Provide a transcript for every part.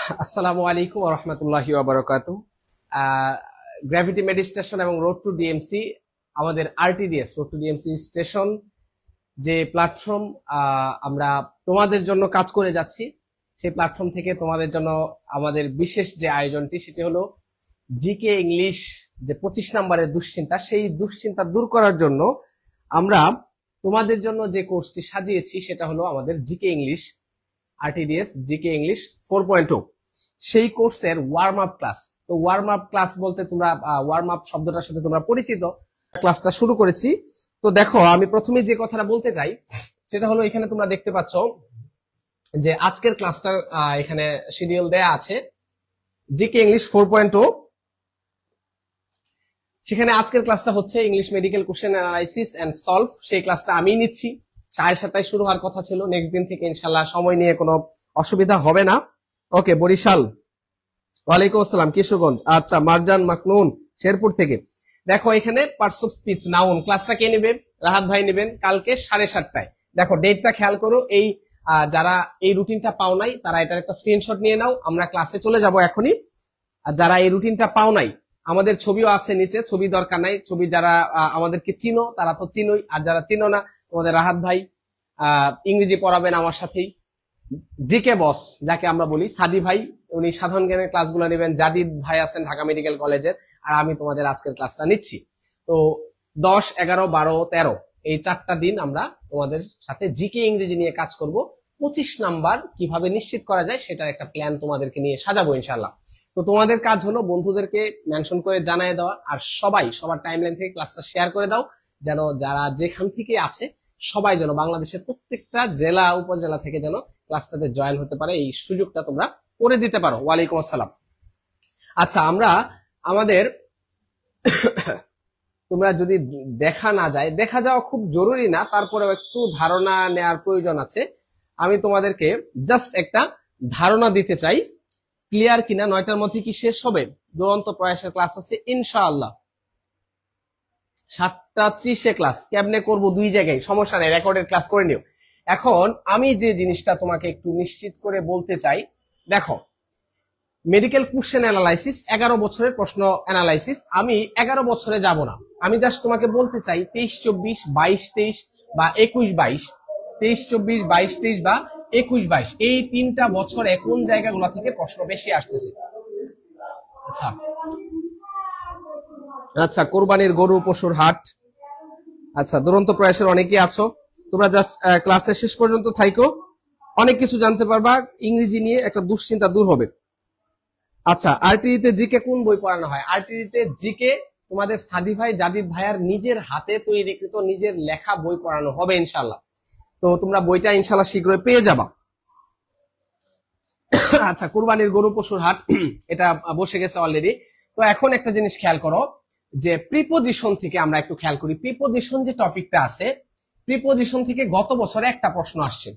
আসসালামু আলাইকুম ওয়া রাহমাতুল্লাহি ওয়া বারাকাতুহু। গ্র্যাভিটি মেডিটেশন এবং রোড টু ডিএমসি, আমাদের RTDS road to DMC station যে প্ল্যাটফর্ম আমরা তোমাদের জন্য কাজ করে যাচ্ছি, সেই প্ল্যাটফর্ম থেকে তোমাদের জন্য আমাদের বিশেষ যে আয়োজনটি সেটি হলো জিকে ইংলিশ, যে 25 নম্বরের দুশ্চিন্তা, সেই দুশ্চিন্তা দূর করার জন্য আমরা তোমাদের জন্য যে কোর্সটি সাজিয়েছি সেটা হলো আমাদের GK English, RTDS GK English 4.0। সেই কোর্সের ওয়ার্ম আপ ক্লাস। তো ওয়ার্ম আপ ক্লাস বলতে তোমরা ওয়ার্ম আপ শব্দটার সাথে তোমরা পরিচিত। ক্লাসটা শুরু করেছি। তো দেখো, আমি প্রথমে যে কথাটা বলতে চাই সেটা হলো, এখানে তোমরা দেখতে পাচ্ছ যে আজকের ক্লাসটার এখানে শিডিউল দেয়া আছে জিকে ইংলিশ 4.0। সেখানে আজকের ক্লাসটা হচ্ছে English medical question analysis and solve. সেই ক্লাসটা আমি নিচ্ছি। 7:30 শুরু হওয়ার কথা ছিল। নেক্সট দিন থেকে ইনশাল্লাহ সময় নিয়ে কোনো অসুবিধা হবে না। ওকে, বরিশাল, ওয়ালাইকুম আসসালাম, কিশোরগঞ্জ, আচ্ছা, মারজান মাকনুন শেরপুর থেকে। দেখো, এখানে পার্টস অফ স্পিচ নাউন ক্লাসটা কে নেবে? রাহাত ভাই নেবেন কালকে 7:30টায়। দেখো ডেটটা খেয়াল করো। এই যারা এই রুটিনটা পাও নাই তারা এটার একটা স্ক্রিনশট নিয়ে নাও। আমরা ক্লাসে চলে যাব এখনই। আর যারা এই রুটিনটা পাও নাই, আমাদের ছবিও আছে নিচে, ছবি দরকার নাই। ছবি যারা আমাদেরকে চিনো তারা তো চিনোই, আর যারা চিনো না, তোমাদের রাহাত ভাই ইংরেজি পড়াবেন আমার সাথেই। জিকে বস যাকে আমরা বলি, সাদি ভাই, উনি সাধারণ জ্ঞানের ক্লাসগুলো নেবেন। জাদিদ ভাই আছেন ঢাকা মেডিকেল কলেজের, আর আমি তোমাদের আজকের ক্লাসটা নিচ্ছি। তো 10, 11, 12, 13 এই 4টা দিন আমরা তোমাদের সাথে জিকে ইংরেজি নিয়ে কাজ করব। 25 নাম্বার কিভাবে নিশ্চিত করা যায় সেটার একটা প্ল্যান তোমাদেরকে নিয়ে সাজাবো ইনশাল্লাহ। তো তোমাদের কাজ হলো বন্ধুদেরকে মেনশন করে জানিয়ে দেওয়া, আর সবার টাইমলাইন থেকে ক্লাসটা শেয়ার করে দাও, যেন যারা যেখান থেকে আছে সবাই যেন বাংলাদেশের প্রত্যেকটা জেলা উপজেলা থেকে যেন ক্লাসটাতে জয়েন হতে পারে, এই সুযোগটা তোমরা করে দিতে পারো। ওয়ালাইকুম আসসালাম। আচ্ছা, আমরা আমাদের তোমরা যদি দেখা না যায়, দেখা যাওয়া খুব জরুরি না, তারপরেও একটু ধারণা নেওয়ার প্রয়োজন আছে। আমি তোমাদেরকে জাস্ট একটা ধারণা দিতে চাই, ক্লিয়ার কিনা। 9টার মধ্যে কি শেষ হবে? দুরন্ত প্রয়াসের ক্লাস আছে ইনশাআল্লাহ। 7:30 ক্লাস কেমনে করব? 2 জায়গায়, সমস্যা নেই, রেকর্ডের ক্লাস করে নিও। এখন আমি যে জিনিসটা তোমাকে একটু নিশ্চিত করে বলতে চাই, দেখো, মেডিকেল কোশ্চেন অ্যানালাইসিস 11 বছরের প্রশ্ন অ্যানালাইসিস, আমি 11 বছরে যাব না। আমি জাস্ট তোমাকে বলতে চাই 23-24, 22-23 বা 21-22, 23-24, 22-23 বা 21-22 এই 3টা বছরে কোন জায়গাগুলো থেকে প্রশ্ন বেশি আসতেছে। আচ্ছা আচ্ছা, কোরবানির গরু পশুর হাট। আচ্ছা, দুরন্ত প্রয়াসের অনেকেই আছো, তোমরা জাস্ট ক্লাসের শেষ পর্যন্ত থাইকো, অনেক কিছু জানতে পারবা। ইংরেজি নিয়ে একটা দুশ্চিন্তা দূর হবে। আচ্ছা, আরটিডিতে জিকে কোন বই পড়ানো হয়? আরটিডিতে জিকে তোমাদের সাদি ভাই, জাদিদ ভাইয়ার নিজের হাতে তৈরিকৃত নিজের লেখা বই পড়ানো হবে ইনশাল্লাহ। তো তোমরা বইটা ইনশাল্লাহ শীঘ্রই পেয়ে যাবা। আচ্ছা, কুরবানির গরু পশুর হাট এটা বসে গেছে অলরেডি। তো এখন একটা জিনিস খেয়াল করো, যে প্রিপোজিশন থেকে আমরা একটু খেয়াল করি। প্রিপোজিশন যে টপিকটা আছে, প্রিপোজিশন থেকে গত বছরে একটা প্রশ্ন আসছে,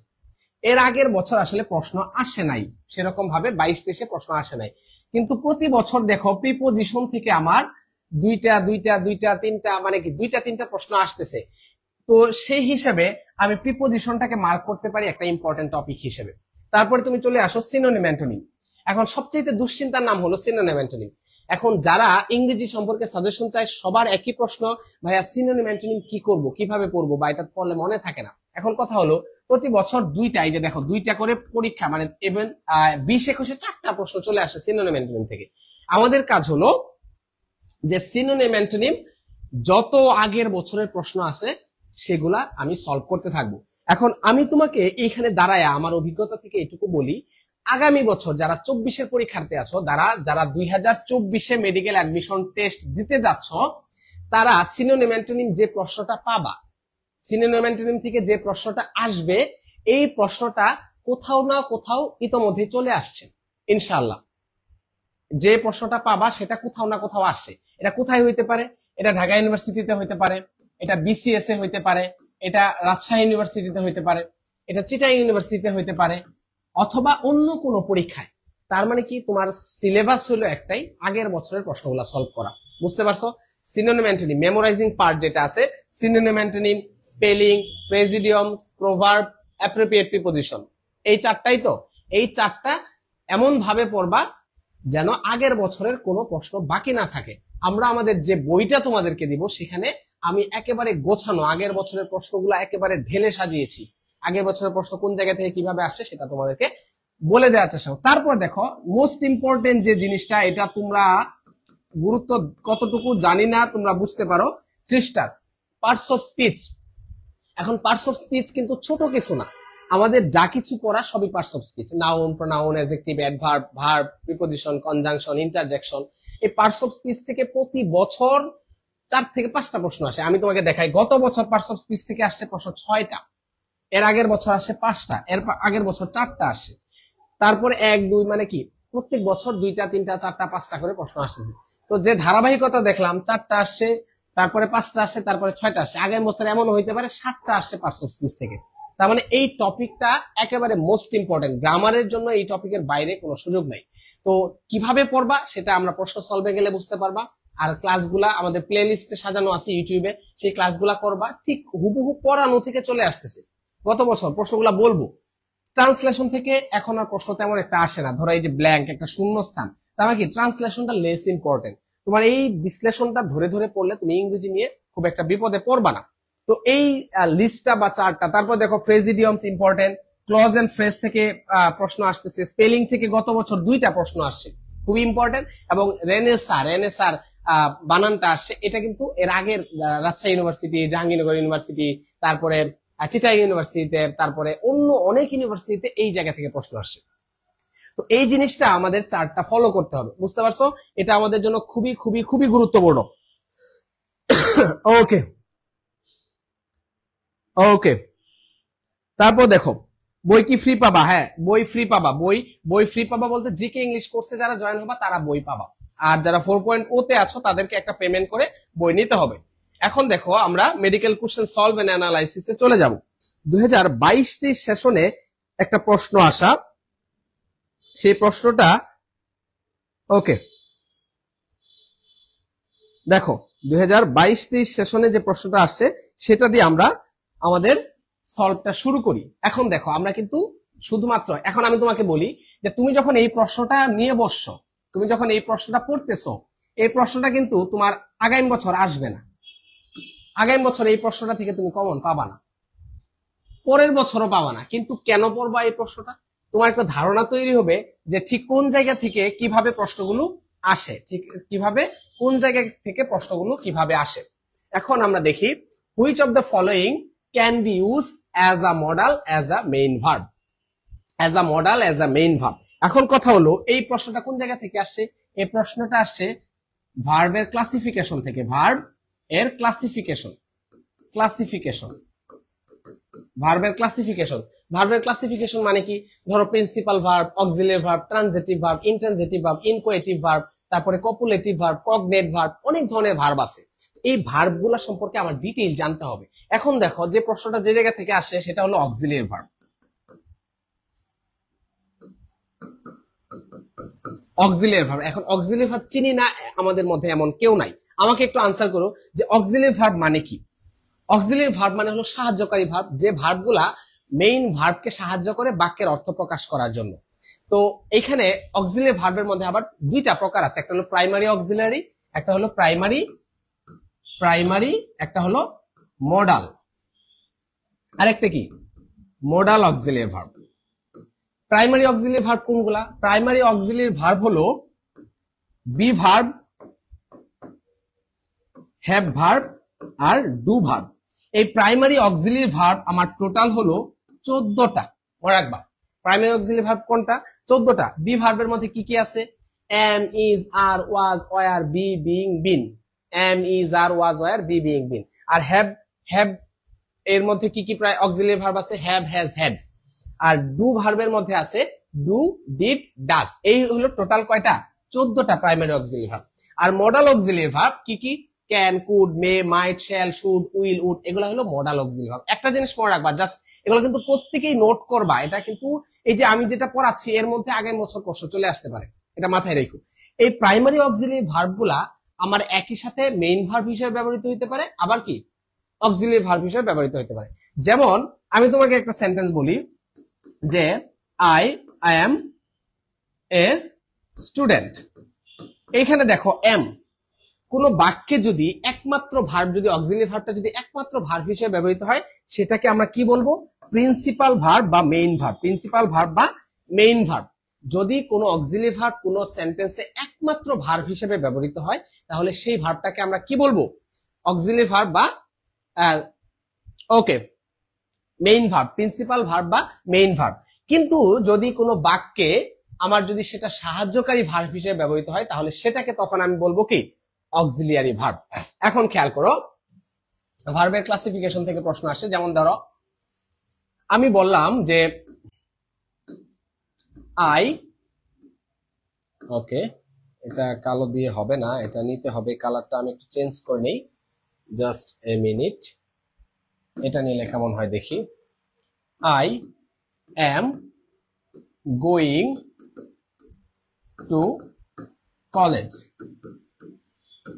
এর আগের বছর আসলে প্রশ্ন আসে নাই সেরকম ভাবে, 22-23 প্রশ্ন আসে নাই। কিন্তু প্রতি বছর দেখো প্রিপোজিশন থেকে আমার দুইটা তিনটা, মানে কি 2-3টা প্রশ্ন আসতেছে। তো সেই হিসেবে আমি প্রিপোজিশনটাকে মার্ক করতে পারি একটা ইম্পর্টেন্ট টপিক হিসেবে। তারপরে তুমি চলে আসো সিনোনিম অ্যান্টোনিম। এখন সবচেয়ে দুশ্চিন্তার নাম হলো সিনোনিম অ্যান্টোনিম। এখন যারা ইংরেজি সম্পর্কে সাজেশন চায় সবার একই প্রশ্ন, ভাইয়া সিনোনিম অ্যান্টোনিম কি করব, কিভাবে পড়বো, বা এটা পড়লে মনে থাকে না। এখন কথা হলো, প্রতি বছর 2টা, এই যে দেখো 2টা করে পরীক্ষা, মানে ইভেন 20-21-এ 4টা প্রশ্ন চলে আসে সিনোনিম অ্যান্টোনিম থেকে। আমাদের কাজ হলো যে সিনোনিম অ্যান্টোনিম যত আগের বছরের প্রশ্ন আছে সেগুলা আমি সলভ করতে থাকবো। এখন আমি তোমাকে এইখানে দাঁড়ায় আমার অভিজ্ঞতা থেকে এটুকু বলি, আগামী বছর যারা 24-এর পরীক্ষার্থী আছো, যারা 2024-এ মেডিকেল অ্যাডমিশন টেস্ট দিতে যাচ্ছ, তারা সিনোনিম অ্যান্টোনিম যে প্রশ্নটা পাবা, সিনোনিম অ্যান্টোনিম থেকে যে প্রশ্নটা আসবে, এই প্রশ্নটা কোথাও না কোথাও ইতোমধ্যে চলে আসছে ইনশাআল্লাহ। যে প্রশ্নটা পাবা সেটা কোথাও না কোথাও আসছে। এটা কোথায় হইতে পারে? এটা ঢাকা ইউনিভার্সিটিতে হইতে পারে, এটা বিসিএস এ হইতে পারে, এটা রাজশাহী ইউনিভার্সিটিতে হইতে পারে, এটা চিটাগাং ইউনিভার্সিটিতে হইতে পারে, অথবা অন্য কোনো পরীক্ষায়। তার মানে কি, তোমার সিলেবাস হলো একটাই, আগের বছরের প্রশ্নগুলো সলভ করা। বুঝতে পারছো? সিনোনিম অ্যান্টোনিম মেমোরাইজিং পার্ট যেটা আছে, synonym antonym, spelling, presidium, proverb, appropriate preposition, এই 4টাই। তো এই 4টা এমন ভাবে পড়বা যেন আগের বছরের কোনো প্রশ্ন বাকি না থাকে। আমরা আমাদের যে বইটা তোমাদেরকে দিব সেখানে আমি একেবারে গোছানো আগের বছরের প্রশ্নগুলো একেবারে ঢেলে সাজিয়েছি। আগের বছরের প্রশ্ন কোন জায়গা থেকে কিভাবে আসছে সেটা তোমাদেরকে বলে দেওয়ার চেষ্টা করব। তারপর দেখো মোস্ট ইম্পর্টেন্ট যে জিনিসটা, এটা তোমরা গুরুত্ব কতটুকু জানি না, তোমরা বুঝতে পারো। 3 স্টার পার্টস অফ স্পিচ। এখন পার্টস অফ স্পিচ কিন্তু ছোট কিছু না, আমাদের যা কিছু পড়া সবই parts of speech. Noun, pronoun, adjective, adverb, verb, preposition, conjunction, interjection. এই পার্টস অফ স্পিচ থেকে প্রতি বছর 4 থেকে 5টা প্রশ্ন আসে। আমি তোমাকে দেখাই, গত বছর পার্টস অফ স্পিচ থেকে আসছে প্রশ্ন 6টা, এর আগের বছর আসে 5টা, এর আগের বছর 4টা আসে, তারপরে 1 2 মানে কি প্রত্যেক বছর 2টা 3টা 4টা 5টা করে প্রশ্ন আসছে। তো যে ধারাবাহিকতা দেখলাম, 4টা আসছে, তারপরে 5টা আসছে, তারপরে 6টা আসছে। আগের বছর এমন হইতে পারে 7টা আসছে পার্টস অফ স্পিচ থেকে। তার মানে এই টপিকটা একেবারে মোস্ট ইম্পর্টেন্ট, গ্রামারের জন্য এই টপিকের বাইরে কোনো সুযোগ নাই। তো কিভাবে পড়বা সেটা আমরা প্রশ্ন সলভে গেলে বুঝতে পারবা। আর ক্লাসগুলা আমাদের প্লে লিস্টে সাজানো আছে ইউটিউবে, সেই ক্লাসগুলা করবা, ঠিক হুবহু পড়ানো থেকে চলে আসতেছে। গত বছর প্রশ্নগুলা বলবো, ট্রান্সলেশন থেকে এখন আর প্রশ্ন তেমন একটা আসে না। ধরো এই যে ব্ল্যাঙ্ক, একটা শূন্য স্থান, তার মানে কি ট্রান্সলেশনটা লেস ইম্পর্টেন্ট। তোমার এই বিশ্লেষণটা ধরে ধরে পড়লে তুমি ইংরেজি নিয়ে খুব একটা বিপদে পড়বা না। তো এই লিস্টটা বা চার্টটা। তারপর দেখো ফ্রেজিডিয়ামস ইম্পর্টেন্ট, ক্লজ এন্ড ফ্রেজ থেকে প্রশ্ন আসতেছে, স্পেলিং থেকে গত বছর 2টা প্রশ্ন আসছে, খুবই ইম্পর্টেন্ট। এবং রেনেসার বানানটা আসছে, এটা কিন্তু এর আগের রাজশাহী ইউনিভার্সিটি, জাহাঙ্গীরনগর ইউনিভার্সিটি, তারপরে চিটাই ইউনিভার্সিটিতে, তারপরে অন্য অনেক ইউনিভার্সিটিতে এই জায়গা থেকে প্রশ্ন আসছে। তো এই জিনিসটা আমাদের চার্টটা ফলো করতে হবে, বুঝতে পারছো? এটা আমাদের জন্য খুবই খুবই খুবই গুরুত্বপূর্ণ। ওকে ওকে, তারপর দেখো বই কি ফ্রি পাবা? হ্যাঁ, বই ফ্রি পাবা। বই ফ্রি পাবা বলতে জিকে ইংলিশ কোর্সে যারা জয়েন হবা তারা বই পাবা, আর যারা 4.0 তে আছো তাদেরকে একটা পেমেন্ট করে বই নিতে হবে। এখন দেখো আমরা মেডিকেল কোশ্চেন সলভ এন্ড অ্যানালাইসিসে চলে যাব। 2022-23 সেশনে একটা প্রশ্ন আসা, সেই প্রশ্নটা ওকে দেখো 2022-23 সেশনে যে প্রশ্নটা আসছে সেটা দিয়ে আমরা আমাদের সলভটা শুরু করি। এখন দেখো আমরা কিন্তু শুধুমাত্র, এখন আমি তোমাকে বলি যে তুমি যখন এই প্রশ্নটা নিয়ে বসছো, তুমি যখন এই প্রশ্নটা পড়তেছো, এই প্রশ্নটা কিন্তু তোমার আগামী বছর আসবে না। আগামী বছর এই প্রশ্নটা থেকে তুমি কমন পাবা না, পরের বছরও পাবা না। কিন্তু কেন পড়বা এই প্রশ্নটা? তোমার একটা ধারণা তৈরি হবে যে ঠিক কোন জায়গা থেকে কিভাবে প্রশ্নগুলো আসে, ঠিক কিভাবে কোন জায়গা থেকে প্রশ্নগুলো কিভাবে আসে। এখন আমরা দেখি, which of the following can B use as a model as a main verb. As a model as a main verb. এখন কথা হলো এই প্রশ্নটা কোন জায়গা থেকে আসছে? এই প্রশ্নটা আসছে ভার্বের ক্লাসিফিকেশন থেকে। ভার্ব এর ক্লাসিফিকেশন, ভার্বের ক্লাসিফিকেশন। ভার্বের ক্লাসিফিকেশন মানে কি? ধরো principal verb, auxiliary verb, transitive verb, intransitive verb, inchoative verb, তারপরে কপুলেটিভ ভার্ব, কগনেট ভার্ব, অনেক ধরনের ভার্ব আছে। এই ভার্বগুলো সম্পর্কে আমার ডিটেইল জানতে হবে। এখন দেখো যে প্রশ্নটা যে জায়গা থেকে আসে সেটা হলো অক্সিলিয়ারি ভার্ব। অক্সিলিয়ারি ভার্ব, এখন অক্সিলিয়ারি ভার্ব চিনি না আমাদের মধ্যে এমন কেউ নাই। আমাকে একটু আনসার করো যে অক্সিলিয়ারি ভার্ব মানে কি? অক্সিলিয়ারি ভার্ব মানে হলো সাহায্যকারী ভার্ব, যে ভার্বগুলা মেইন ভার্বকে সাহায্য করে বাক্যের অর্থ প্রকাশ করার জন্য। তো এখানে অক্সিলিয়ারি ভার্বের মধ্যে আবার 2টা প্রকার আছে, একটা হলো প্রাইমারি অক্সিলিয়ারি, একটা হলো প্রাইমারি, একটা হলো মডাল, আরেকটা কি modal auxiliary verb. Primary auxiliary verb কোনগুলা? প্রাইমারি অক্সিলিয়ারি ভার্ব হলো বি ভার্ব, হ্যাভ ভার্ব আর ডু ভার্ব। এই প্রাইমারি অক্সিলিয়ারি ভার্ব আমার টোটাল হলো 14টা। মনে রাখবা প্রাইমারি অক্সিলিয়ারি ভার্ব কোনটা? 14টা। বি ভার্বের মধ্যে কি কি আছে? Am, is, are, was, were, be, being, been. Am, is, are, was, were, be, being, been. আর হ্যাভ এর মধ্যে কি কি প্রায় অক্সিলিয়ারি ভার্ব আছে? Have, has, had. আর ডু ভার্বের মধ্যে আছে ডু, ডিড, ডাজ। এই হলো টোটাল কয়টা? 14টা প্রাইমারি অক্সিলিয়ারি ভার্ব। আর মডাল অক্সিলিয়ারি ভার্ব কি কি? Can, could, may, might, shall, should, will, would, এগুলো হলো মডাল অক্সিলিয়ারি ভার্ব। একটা জিনিস মনে রাখবা, জাস্ট এগুলো কিন্তু প্রত্যেকেই নোট করবা। এটা কিন্তু এই যে আমি যেটা পড়াচ্ছি এর মধ্যে আগের বছর প্রশ্ন চলে আসতে পারে, এটা মাথায় রেখো। এই প্রাইমারি অক্সিলিয়ারি ভার্বগুলা আমার একই সাথে মেইন ভার্ব হিসেবে ব্যবহৃত হতে পারে, আবার কি অক্সিলিয়ারি ভার্ব হিসেবে ব্যবহৃত হতে পারে। যেমন আমি তোমাকে একটা সেন্টেন্স বলি যে আই অ্যাম এ স্টুডেন্ট। এইখানে দেখো এম, কোন বাক্যে যদি একমাত্র ভার্ব, যদি অক্সিলারি ভার্বটা যদি একমাত্র ভার্ব হিসেবে ব্যবহৃত হয়, সেটাকে আমরা কি বলবো? প্রিন্সিপাল ভার্ব বা মেইন ভার্ব। প্রিন্সিপাল ভার্ব বা মেইন ভার্ব। যদি কোনো অক্সিলারি ভার্ব কোনো সেন্টেন্সে একমাত্র ভার্ব হিসেবে ব্যবহৃত হয়, তাহলে সেই ভার্বটাকে আমরা কি বলবো? অক্সিলারি ভার্ব বা ওকে মেইন ভার্ব, প্রিন্সিপাল ভার্ব বা মেইন ভার্ব। কিন্তু যদি কোনো বাক্যে আমার যদি সেটা সাহায্যকারী ভার্ব হিসেবে ব্যবহৃত হয়, তাহলে সেটাকে তখন আমি বলবো কি? Auxiliary verb. এখন খেয়াল করো, ভার্বের ক্লাসিফিকেশন থেকে প্রশ্ন আসে। যেমন ধরো আমি বললাম যে আই, ওকে এটা কালো দিয়ে হবে না, এটা নিতে হবে, কালারটা আমি একটু চেঞ্জ করে নেই, জাস্ট এ মিনিট। এটা নিলে কেমন হয় দেখি। I am going to college.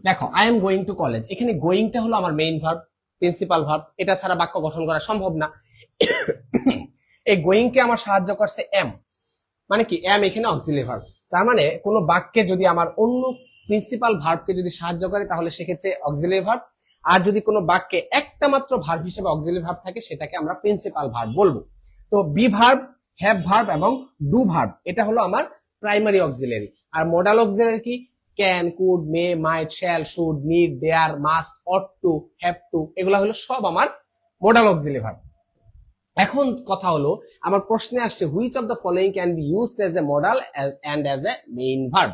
দেখো I am going to college, এখানে গোয়িংটা হলো আমার মেইন ভার্ব, প্রিন্সিপাল ভার্ব। এটা ছাড়া বাক্য গঠন করা সম্ভব না। এই গোয়িং কে আমার সাহায্য করছে এম, মানে কি? এম এখানে অক্সিলারি ভার্ব। তার মানে কোন বাক্যে যদি আমার অন্য প্রিন্সিপাল ভার্বকে যদি সাহায্য করে, তাহলে সেক্ষেত্রে অক্সিলারি ভার্ব। আর যদি কোনো বাক্যে একটা মাত্র ভার্ব হিসেবে অক্সিলারি ভার্ব থাকে, সেটাকে আমরা প্রিন্সিপাল ভার্ব বলবো। তো বি ভার্ব, হ্যাভ ভার্ব এবং ডু ভার্ব, এটা হলো আমার প্রাইমারি অক্সিলারি। আর মডাল অক্সিলারি কি? Can, could, may, might, shall, should, need, dare, must, ought to, have to, এগুলা হলো সব আমার মডাল অক্সিলারি ভার্ব। এখন কথা হলো, আমার প্রশ্নে আসছে which of the following can be used as a modal and as a main verb.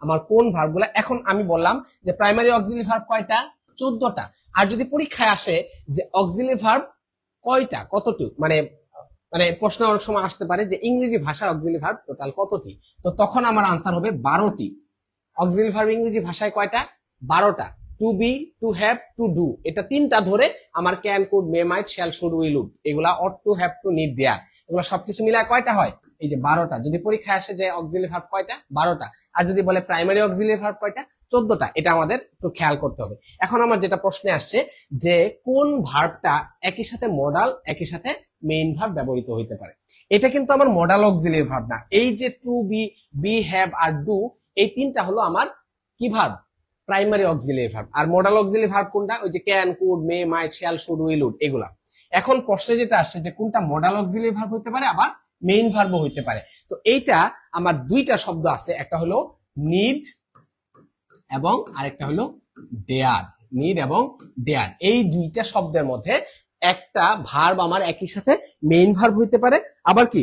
আমার কোন ভার্বগুলো? এখন আমি বললাম যে প্রাইমারি অক্সিলারি ভার্ব কয়টা? 14টা। আর যদি পরীক্ষায় আসে যে অক্সিলারি ভার্ব কয়টা, কতটুকু, মানে প্রশ্ন অনেক সময় আসতে পারে যে ইংরেজি ভাষার অক্সিলারি ভার্ব টোটাল কতটি, তো তখন আমার আনসার হবে 12টি। অক্সিলারি ভার্ব ইংরেজি ভাষায় কয়টা? 12টা। To be, to have, to do, এটা 3টা ধরে আমার can, could, may, might, shall, should, will, would, এগুলা ought to, have to, need, dare, এগুলো সবকিছু মিলায় কয়টা হয়? এই যে 12টা। যদি পরীক্ষায় আসে যে অক্সিলারি ভার্ব কয়টা? 12টা। আর যদি বলে প্রাইমারি অক্সিলারি ভার্ব কয়টা? 14টা। এটা আমাদের একটু খেয়াল করতে হবে। এখন আমার যেটা প্রশ্নে আসছে যে কোন ভার্বটা একই সাথে মডাল, একই সাথে মেইন ভার্ব ব্যবহৃত হইতে পারে। এটা কিন্তু আমার মডাল অক্সিলারি ভার্ব না। এই যে টু বি, বি, হ্যাভ আর ডু, এই 3টা হলো আমার কি ভার্ব? Primary auxiliary verb. আর মডাল অক্সিলারি ভার্ব কোনটা? ওই যে can, could, may, might, shall, should, will, would, এগুলা। এখন প্রশ্নে যেটা আসছে যে কোনটা মডাল অক্সিলারি ভার্ব হতে পারে, আবার মেইন ভার্বও হইতে পারে। তো এইটা আমার দুইটা শব্দ আছে, একটা হলো নিড এবং আরেকটা হলো ডেয়ার। নিড এবং ডেয়ার, এই দুইটা শব্দের মধ্যে একটা ভার্ব আমার একই সাথে মেইন ভার্ব হইতে পারে, আবার কি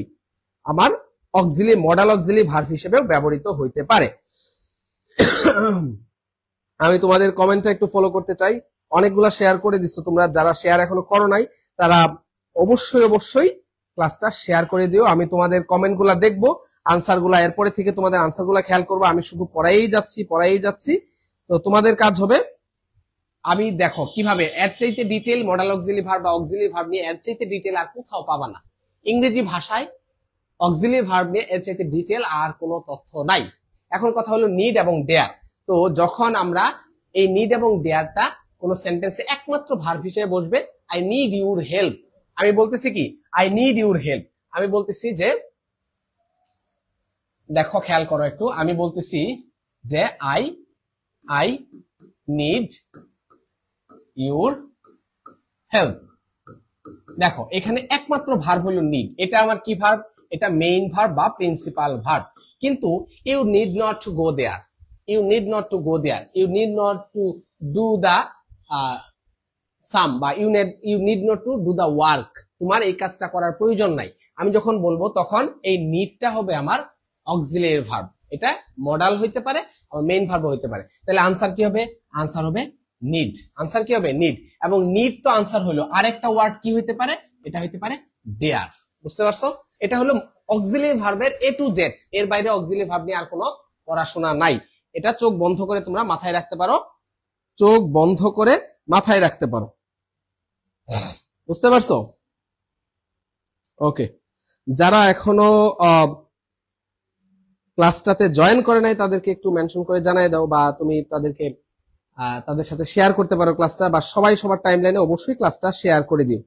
আমার অক্সিলারি, মডাল অক্সিলারি ভার্ব হিসেবেও ব্যবহৃত হইতে পারে। আমি তোমাদের কমেন্টটা একটু ফলো করতে চাই। অনেকগুলা শেয়ার করে দিচ্ছ তোমরা, যারা শেয়ার এখনো করো নাই তারা অবশ্যই ক্লাসটা শেয়ার করে দিও। আমি তোমাদের কমেন্ট গুলা দেখবো, আনসার গুলা এরপরে থেকে তোমাদের আনসার গুলা খেয়াল করবো। আমি শুধু পড়াই যাচ্ছি। তো তোমাদের কাজ হবে, আমি দেখো কিভাবে এর চাইতে ডিটেইল মডাল অক্সিলারি ভার্ব বা অক্সিলারি ভার্ব নিয়ে এর চাইতে ডিটেইল আর কোথাও পাবা না। ইংরেজি ভাষায় অক্সিলারি ভার্ব নিয়ে এর চাইতে ডিটেইল আর কোনো তথ্য নাই। এখন কথা হলো নিড এবং ডেয়ার। তো যখন আমরা এই নিড এবং ডেয়ারটা কোন সেন্টেন্সে একমাত্র ভার্ব হিসেবে বসবে, আই নিড ইউর হেল্প, আমি বলতেছি কি? I need your help. আমি বলতেছি যে, দেখো খেয়াল করো একটু, আমি বলতেছি যে আই নিড ইউর হেল্প। দেখো এখানে একমাত্র ভার্ব হলো নিড। এটা আমার কি ভার্ব? এটা মেইন ভার্ব বা প্রিন্সিপাল ভার্ব। কিন্তু you need not to go there, you need not to go there, you need not to do the sum, বা you need not to do the work, তোমার এই কাজটা করার প্রয়োজন নাই। আমি যখন বলবো তখন এই নিডটা হবে আমার অক্সিলারি ভার্ব। এটা মডাল হইতে পারে, মেইন ভার্ব হইতে পারে। তাহলে আনসার কি হবে? আনসার হবে নিড। আনসার কি হবে? নিড। এবং নিড তো আনসার হলো, আরেকটা ওয়ার্ড কি হইতে পারে? এটা হইতে পারে দেয়ার। বুঝতে পারছো? এটা হলো অক্সিলারি ভার্বের এ টু জেড। এর বাইরে অক্সিলারি ভার্ব নিয়ে আর কোনো পড়াশোনা নাই। এটা চোখ বন্ধ করে তোমরা মাথায় রাখতে পারো, চোখ বন্ধ করে মাথায় রাখতে পারো। বুঝতে পারছো? ওকে, যারা এখনো ক্লাসটাতে জয়েন করে নাই তাদেরকে একটু মেনশন করে জানাই দাও, বা তুমি তাদেরকে তাদের সাথে শেয়ার করতে পারো ক্লাসটা, বা সবাই সবার টাইমলাইনে অবশ্যই ক্লাসটা শেয়ার করে দিও।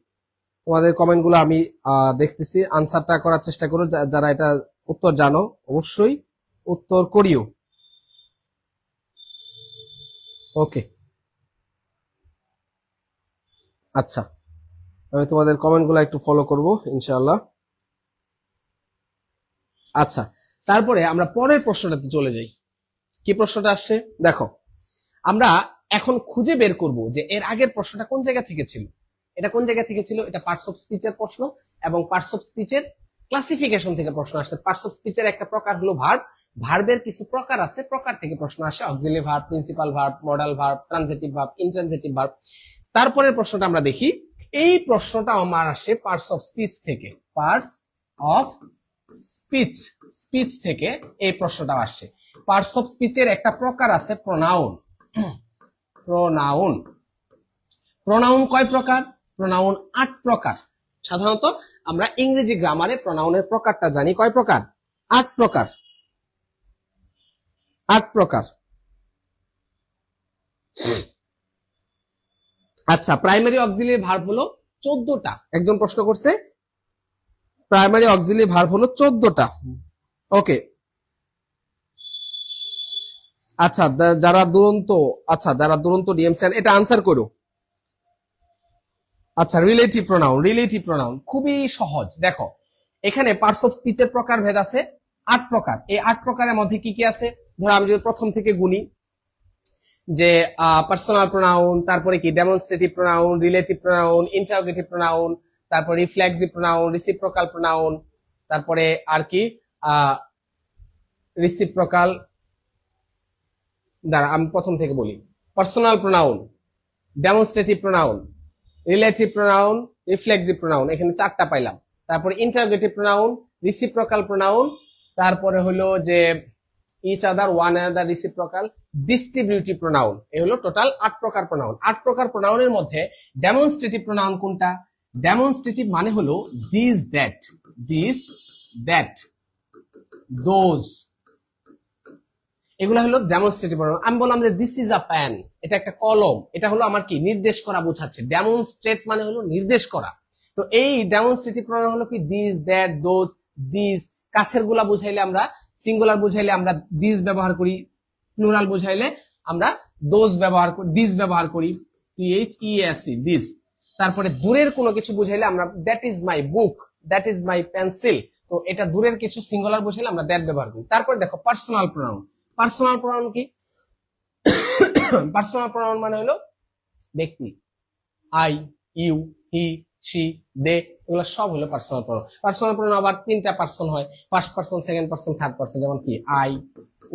তোমাদের কমেন্টগুলো আমি দেখতেছি, আনসারটা করার চেষ্টা করো। যারা এটা উত্তর জানো অবশ্যই উত্তর কোরীয়। ওকে, আচ্ছা, আমি তোমাদের কমেন্টগুলো একটু ফলো করব ইনশাআল্লাহ। আচ্ছা, তারপরে আমরা পরের প্রশ্নটাতে চলে যাই। কি প্রশ্নটা আসছে দেখো, আমরা এখন খুঁজে বের করব যে এর আগের প্রশ্নটা কোন জায়গা থেকে ছিল। এটা কোন জায়গা থেকে ছিল? এটা পার্টস অফ স্পিচের প্রশ্ন, এবং পার্টস অফ স্পিচের ক্লাসিফিকেশন থেকে প্রশ্ন আসছে। পার্টস অফ স্পিচের একটা প্রকার হলো ভার্ব, ভার্বের কিছু প্রকার আছে, প্রকার থেকে প্রশ্ন আসে, auxiliary verb, principal verb, modal verb, transitive verb, intransitive verb. তারপরের প্রশ্নটা আমরা দেখি, এই প্রশ্নটা আমার আসে পার্টস অফ স্পিচ থেকে, পার্টস অফ স্পিচ, স্পিচ থেকে এই প্রশ্নটা আসছে। পার্টস অফ স্পিচের একটা প্রকার আছে প্রোনাউন। প্রোনাউন, প্রোনাউন কয় প্রকার? প্রোনাউন 8 প্রকার। সাধারণত আমরা ইংরেজি গ্রামারে প্রোনাউনের প্রকারটা জানি কয় প্রকার? 8 প্রকার। 8 প্রকার। আচ্ছা, প্রাইমারি অক্সিলারি ভার্ব হলো 14টা। একজন প্রশ্ন করছে প্রাইমারি অক্সিলারি ভার্ব হলো 14টা। ওকে, আচ্ছা, যারা দুরন্ত ডিএমসি এটা আনসার করো। আচ্ছা, রিলেটিভ প্রোনাউন, রিলেটিভ প্রোনাউন খুবই সহজ। দেখো, এখানে পার্টস অফ স্পিচের প্রকার ভেদ আছে 8 প্রকার। এই 8 প্রকারের মধ্যে কি কি আছে? ধরো আমি যদি প্রথম থেকে গুনি, যে পার্সোনাল প্রোনাউন, তারপরে কি demonstrative pronoun, relative pronoun, interrogative pronoun, তারপরে রিফ্লেক্সিভ প্রোনাউন, রিসিপ্রোকাল প্রোনাউন, তারপরে আর কি রিসিপ্রোকাল, দাঁড়া আমি প্রথম থেকে বলি। Personal pronoun, demonstrative pronoun, relative pronoun, reflexive pronoun, এখানে 4টা পাইলাম। তারপরে ইন্টারোগেটিভ প্রোনাউন, রিসিপ্রোকাল প্রোনাউন, তারপরে হলো যে ইচ আদার, ওয়ান আদার, রিসিপ্রোকাল, ডিস্ট্রিবিউটিভ প্রোনাউন। এই হলো টোটাল 8 প্রকার প্রোনাউন। 8 প্রকার প্রোনাউনের মধ্যে ডেমনস্ট্রেটিভ প্রোনাউন কোনটা? ডেমনস্ট্রেটিভ মানে হলো this that, this that, those, এগুলো হলো ডেমনস্ট্রেটিভ প্রোনাউন। আমি বললাম যে দিস ইজ আ পেন, এটা একটা কলম, এটা হলো আমার কি নির্দেশ করা বোঝাচ্ছে। ডেমনস্ট্রেট মানে হলো নির্দেশ করা। তো এই ডেমনস্ট্রেটিভ প্রোনাউন হলো কি দিস দ্যাট দোজ দিস। কাছের গুলা বুঝাইলে আমরা, সিঙ্গুলার বুঝাইলে আমরা দিস ব্যবহার করি, প্লুরাল বুঝাইলে আমরা দোজ ব্যবহার করি, দিস ব্যবহার করি, THESE দিস। তারপরে দূরের কোনো কিছু বুঝাইলে আমরা that is my book, that is my pencil. তো এটা দূরের কিছু সিঙ্গুলার বুঝাইলে আমরা দ্যাট ব্যবহার করি। তারপরে দেখো পার্সোনাল প্রোনাউন। পার্সোনাল প্রোনাউন কি? পার্সোনাল প্রোনাউন মানে হলো ব্যক্তি, আই, ইউ, হি, শি, দে, এগুলো সব হলো পার্সোনাল প্রোনাউন। পার্সোনাল প্রোনাউন আবার 3টা পার্সন হয়, first person, second person, third person, যেমন কি আই,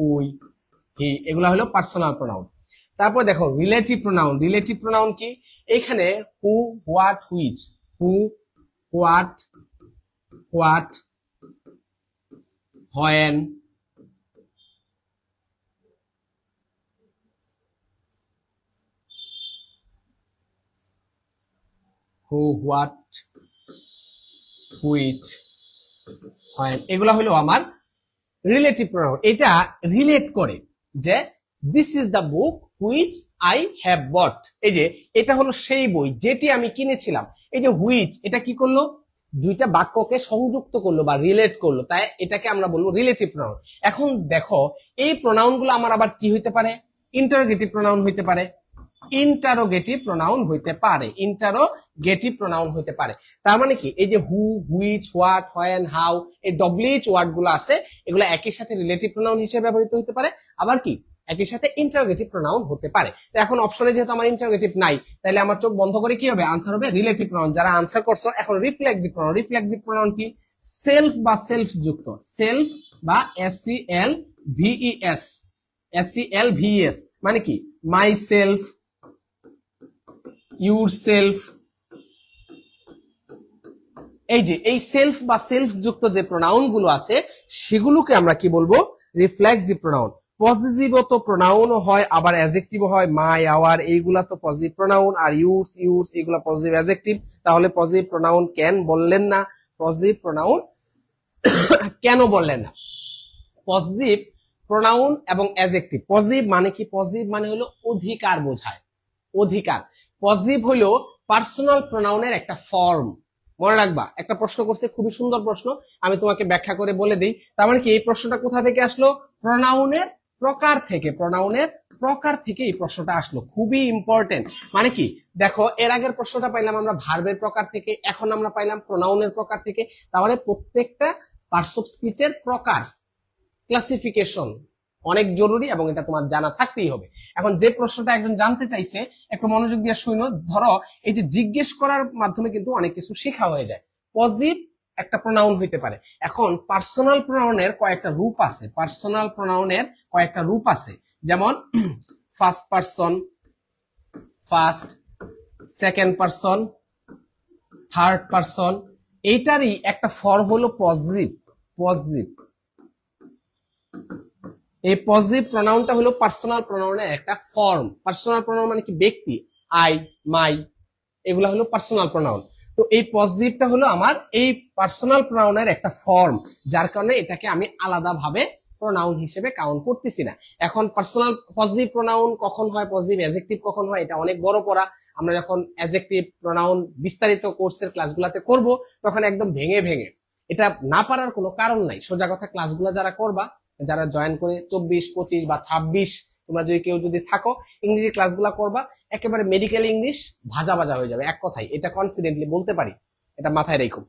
উই, হি, এগুলো হলো পার্সোনাল প্রোনাউন। তারপর দেখো রিলেটিভ প্রোনাউন। রিলেটিভ প্রোনাউন কি? এখানে who, what, which, who, what, what, when, who, what, which, when, এগুলা হলো আমার রিলেটিভ প্রোনাউন। এটা রিলেট করে যে this is the book which I have bought. এই যে এটা হলো সেই বই যেটি আমি কিনেছিলাম। এই যে হুইচ, এটা কি করলো? দুইটা বাক্যকে সংযুক্ত করলো বা রিলেট করলো, তাই এটাকে আমরা বলবো রিলেটিভ প্রোনাউন। এখন দেখো এই প্রোনাউন গুলো আমার আবার কি হইতে পারে? ইন্টারোগেটিভ প্রোনাউন হইতে পারে, ইন্টারোগেটিভ প্রোনাউন হইতে পারে, ইন্টারোগেটিভ প্রোনাউন হইতে পারে। তার মানে কি এই যে হু, হুইচ, হোয়াট, হোয়েন, হাউ, এই ডব্লিউএইচ ওয়ার্ড গুলো আছে, এগুলো একই সাথে রিলেটিভ প্রোনাউন হিসেবে ব্যবহৃত হতে পারে, আবার কি একই সাথে ইন্টারোগেটিভ প্রোনাউন হতে পারে। তো এখন অপশনে যেহেতু আমার ইন্টারোগেটিভ নাই, তাহলে আমার চোখ বন্ধ করে কি হবে? আনসার হবে রিলেটিভ প্রোনাউন। যারা আনসার করছো, এখন রিফ্লেক্সিভ প্রোনাউন। রিফ্লেক্সিভ প্রোনাউন কি? সেলফ বা সেলফ যুক্ত, সেলফ বা SELVES, SELVES মানে কি মাই সেলফ, ইউর সেলফ। এই যে এই সেলফ বা সেলফ যুক্ত যে প্রোনাউন গুলো আছে, সেগুলোকে আমরা কি বলবো? Reflexive pronoun. পজিটিভও তো প্রোনাউনও হয়, আবার অ্যাডজেক্টিভও হয়, মাই, আওয়ার, এইগুলা তো পজিটিভ প্রোনাউন, আর ইউরস, ইউরস এগুলা পজিটিভ অ্যাডজেক্টিভ। তাহলে পজিটিভ প্রোনাউন কেন বললেন না? পজিটিভ প্রোনাউন কেন বললেন না? পজিটিভ প্রোনাউন এবং অ্যাডজেক্টিভ। পজিটিভ মানে কি? পজিটিভ মানে হলো অধিকার বোঝায়, অধিকার। পজিটিভ হলো পার্সোনাল প্রোনাউনের একটা ফর্ম। মনে রাখবা, একটা প্রশ্ন করছে, খুবই সুন্দর প্রশ্ন, আমি তোমাকে ব্যাখ্যা করে বলে দিই। তার মানে কি এই প্রশ্নটা কোথা থেকে আসলো? প্রোনাউনের প্রকার থেকে, প্রোনাউনের প্রকার থেকে এই প্রশ্নটা আসলো, খুবই ইম্পর্টেন্ট। মানে কি দেখো, এর আগের প্রশ্নটা পাইলাম আমরা ভার্বের প্রকার থেকে, এখন আমরা পাইলাম প্রোনাউনের প্রকার থেকে। তাহলে প্রত্যেকটা পার্টস অফ স্পিচের প্রকার, ক্লাসিফিকেশন অনেক জরুরি এবং এটা তোমার জানা থাকতেই হবে। এখন যে প্রশ্নটা একজন জানতে চাইছে, একটু মনোযোগ দিয়ে শুনো। ধরো এই যে জিজ্ঞেস করার মাধ্যমে কিন্তু অনেক কিছু শেখা হয়ে যায়। পজিটিভ একটা প্রোনাউন হইতে পারে। এখন পার্সোনাল প্রোনাউনের কয়েকটা রূপ আছে, পার্সোনাল প্রোনাউনের কয়েকটা রূপ আছে, যেমন first person, first, second person, third person. এইটারই একটা ফর্ম হলো পজিটিভ। পজিটিভ, এই পজিটিভ প্রোনাউনটা হলো পার্সোনাল প্রোনাউনের একটা ফর্ম। পার্সোনাল প্রোনাউন মানে কি ব্যক্তি, আই, মাই, এগুলা হলো পার্সোনাল প্রোনাউন। তো এই পজিটিভটা হলো আমার এই পার্সোনাল প্রোনাউনের একটা ফর্ম, যার কারণে এটাকে আমি আলাদাভাবে প্রোনাউন হিসেবে কাউন্ট করতেছি না। এখন পার্সোনাল পজিটিভ প্রোনাউন কখন হয়, পজিটিভ অ্যাডজেক্টিভ কখন হয়, এটা অনেক বড় পড়া। আমরা যখন অ্যাডজেক্টিভ প্রোনাউন বিস্তারিত কোর্সের ক্লাসগুলোতে করব, তখন একদম ভেঙে ভেঙে, এটা না পারার কোনো কারণ নাই। সোজা কথা, ক্লাসগুলো যারা করবা, যারা জয়েন করে 24, 25 বা 26, তোমরা যদি কেউ যদি থাকো, ইংরেজি ক্লাসগুলো করবা, একেবারে মেডিকেল ইংলিশ ভাজা ভাজা হয়ে যাবে, এক কথাই। এটা কনফিডেন্টলি বলতে পারি, এটা মাথায় রেখো।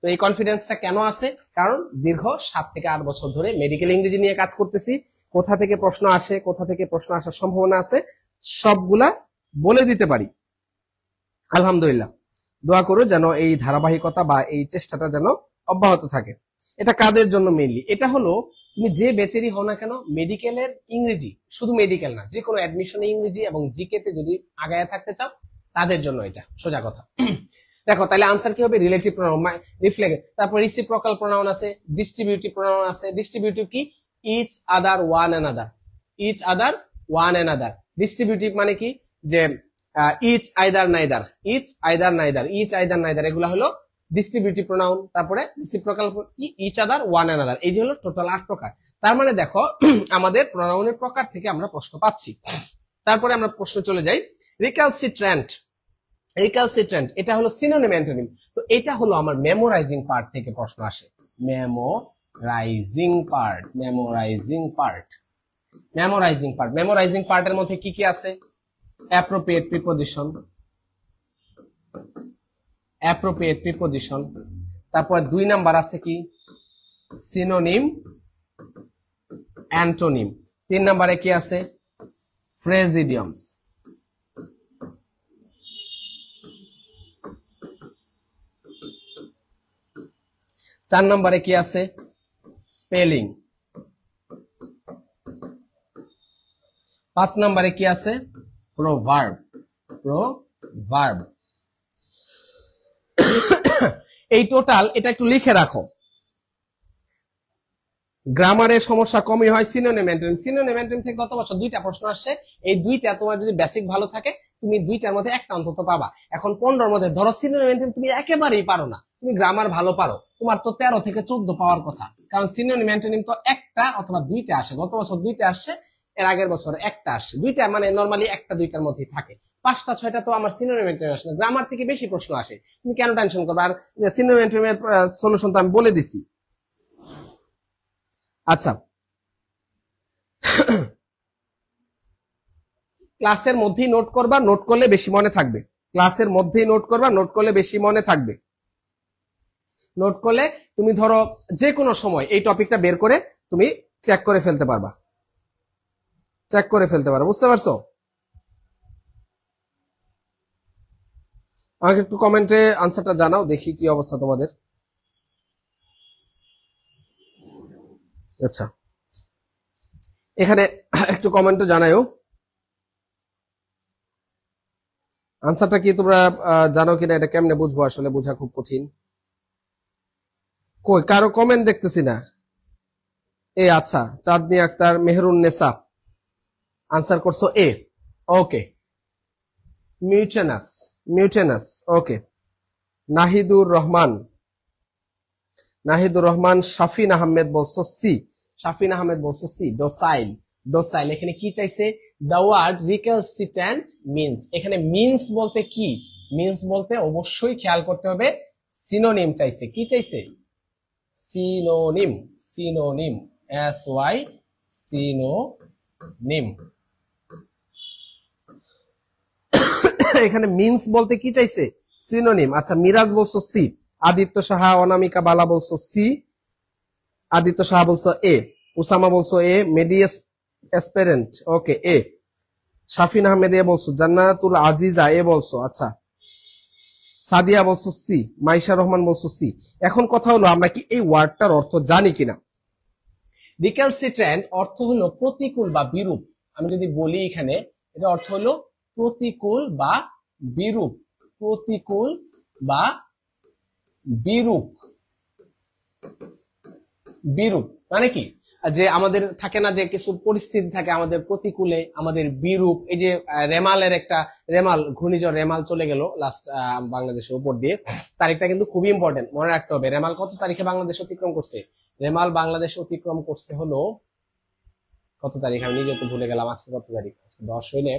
তো এই কনফিডেন্সটা কেন আছে? কারণ দীর্ঘ 7 থেকে 8 বছর ধরে মেডিকেল ইংরেজি নিয়ে কাজ করতেছি। কোথা থেকে প্রশ্ন আসে, কোথা থেকে প্রশ্ন আসার সম্ভাবনা আছে, সবগুলা বলে দিতে পারি। আলহামদুলিল্লাহ, দোয়া করো যেন এই ধারাবাহিকতা বা এই চেষ্টাটা যেন অব্যাহত থাকে। এটা কাদের জন্য মেইনলি? এটা হলো তুমি যে বেচেরই হও না কেন, মেডিকেলের ইংরেজি, শুধু মেডিকেল না, যে কোনো অ্যাডমিশনে ইংরেজি এবং জিকে তে যদি আগায় থাকতে চাও, তাদের জন্য এটা সোজা কথা। দেখো তাহলে আনসার কি হবে? রিলেটিভ প্রোনাউন, রিফ্লেক্ট, তারপর রিসিপ্রোকাল প্রোনাউন আছে, ডিস্ট্রিবিউটিভ প্রোনাউন আছে। ডিস্ট্রিবিউটিভ কি? Each other, one another, each other, one another. Distributive মানে কি? যে each either neither, each either neither, each either neither, এগুলা হলো ডিস্ট্রিবিউটিভ প্রোনাউন। তারপরে রিসিপ্রোকাল কি? Each other, one another. এই যে হলো টোটাল 8 প্রকার। তার মানে দেখো আমাদের প্রোনাউনের প্রকার থেকে আমরা প্রশ্ন পাচ্ছি। তারপরে আমরা প্রশ্ন চলে যাই রিক্যালসিট্রেন্ট। রিক্যালসিট্রেন্ট এটা হলো সিনোনিম অ্যান্টোনিম। তো এটা হলো আমার মেমোরাইজিং পার্ট থেকে প্রশ্ন আসে। Memorising part, memorising part, memorising part. Memorising পার্টের মধ্যে কি কি আছে? Appropriate preposition, appropriate preposition. তারপর 2 নাম্বার আছে কি? Synonym antonym. 3 নাম্বারে কি আছে? ফ্রেজিডিয়ামস। 4 নম্বরে কি আছে? স্পেলিং। 5 নম্বরে কি আছে? Proverb, proverb. এই টোটাল, এটা একটু লিখে রাখো। গ্রামারের সমস্যা কমই হয় সিনোনিম অ্যান্টোনিম। সিনোনিম অ্যান্টোনিম থেকে গত বছর 2টা প্রশ্ন আসছে। এই 2টা তোমার যদি বেসিক ভালো থাকে, তুমি 2টার মধ্যে একটা অন্তত পাবা। এখন 15-র মধ্যে ধরো সিনোনিম অ্যান্টোনিম তুমি একেবারেই পারো না, তুমি গ্রামার ভালো পারো, তোমার তো 13 থেকে 14 পাওয়ার কথা। কারণ সিনোনিম অ্যান্টোনিম তো একটা অথবা 2টা আসে। গত বছর 2টা আসছে, এর আগের বছর একটা আসছে। 2টা মানে নরমালি 1টা-2টার মধ্যেই থাকে। 5টা-6টা তো আমার সিনোনিম অ্যান্টোনিম আসে না। গ্রামার থেকে বেশি প্রশ্ন আসে, তুমি কেন টেনশন করবে? আর সিনোনিম অ্যান্টোনিমের সলিউশন তো আমি বলে দিছি। আচ্ছা, ক্লাসের মধ্যেই নোট করবা, নোট করলে বেশি মনে থাকবে। ক্লাসের মধ্যেই নোট করবা, নোট করলে বেশি মনে থাকবে। নোট করলে তুমি ধরো যে কোনো সময় এই টপিকটা বের করে তুমি চেক করে ফেলতে পারবা, চেক করে ফেলতে পারবা। বুঝতে পারছো? আমাকে একটু কমেন্টে আনসারটা জানাও, দেখি কি অবস্থা তোমাদের। আচ্ছা, এখানে একটু কমেন্টে জানাও আনসারটা কি তোমরা জানো কিনা। এটা কেমনে বুঝবো? আসলে বোঝা খুব কঠিন। কই কারো কমেন্ট দেখতেছি না। আচ্ছা, চাঁদনি আক্তার, মেহরুন নেসা আনসার করছো এ। ওকে, মিউটেনাস, মিউটেনাস। ওকে, নাহিদুর রহমান, নাহিদুর রহমান। শাফিন আহমেদ বলছো সি, শাফিন আহমেদ বলছো সি। ডোসাইল, ডোসাইল। এখানে কি চাইছে? The word recalcitrant means. এখানে মিন্স বলতে কি? মিন্স বলতে অবশ্যই খেয়াল করতে হবে সিনোনিম চাইছে, কি চাইছে? Synonym, synonym, SY synonym. এখানে মিন্স বলতে কি চাইছে? সিনোনিম। আচ্ছা মিরাজ বলছো সি, আদিত্য সাহা অনামিকা বালা বলছো সি, আদিত্য সাহা বলছো এ, উসামা বলছো এ, মেডি এসপেরেন্ট ওকে এ, শাফিন আহমেদ এ বলছো, জান্নাতুল আজিজা এ বলছো, আচ্ছা সাদিয়া বলছো সি, মাইশা রহমান বলছো সি। এখন কথা হলো আমরা কি এই ওয়ার্ডটার অর্থ জানি কিনা? রিক্যালসিট্রেন্ট অর্থ হলো প্রতিকূল বা বিরূপ। আমি যদি বলি এখানে এটা অর্থ হলো প্রতিকূল বা বিরূপ, প্রতিকূল বা বিরূপ। বিরূপ মানে কি? যে আমাদের থাকে না যে কিছু পরিস্থিতি থাকে আমাদের প্রতিকূলে, আমাদের বিরূপ। এই যে রেমালের একটা রেমাল, ঘূর্ণিঝড় রেমাল চলে গেল লাস্ট বাংলাদেশের উপর দিয়ে, তারিখটা কিন্তু খুবই ইম্পর্টেন্ট, মনে রাখতে হবে। রেমাল কত তারিখে বাংলাদেশ অতিক্রম করছে? রেমাল বাংলাদেশ অতিক্রম করছে হলো কত তারিখ, আমি নিজে তো ভুলে গেলাম। আজকে কত তারিখ? 10 হইলে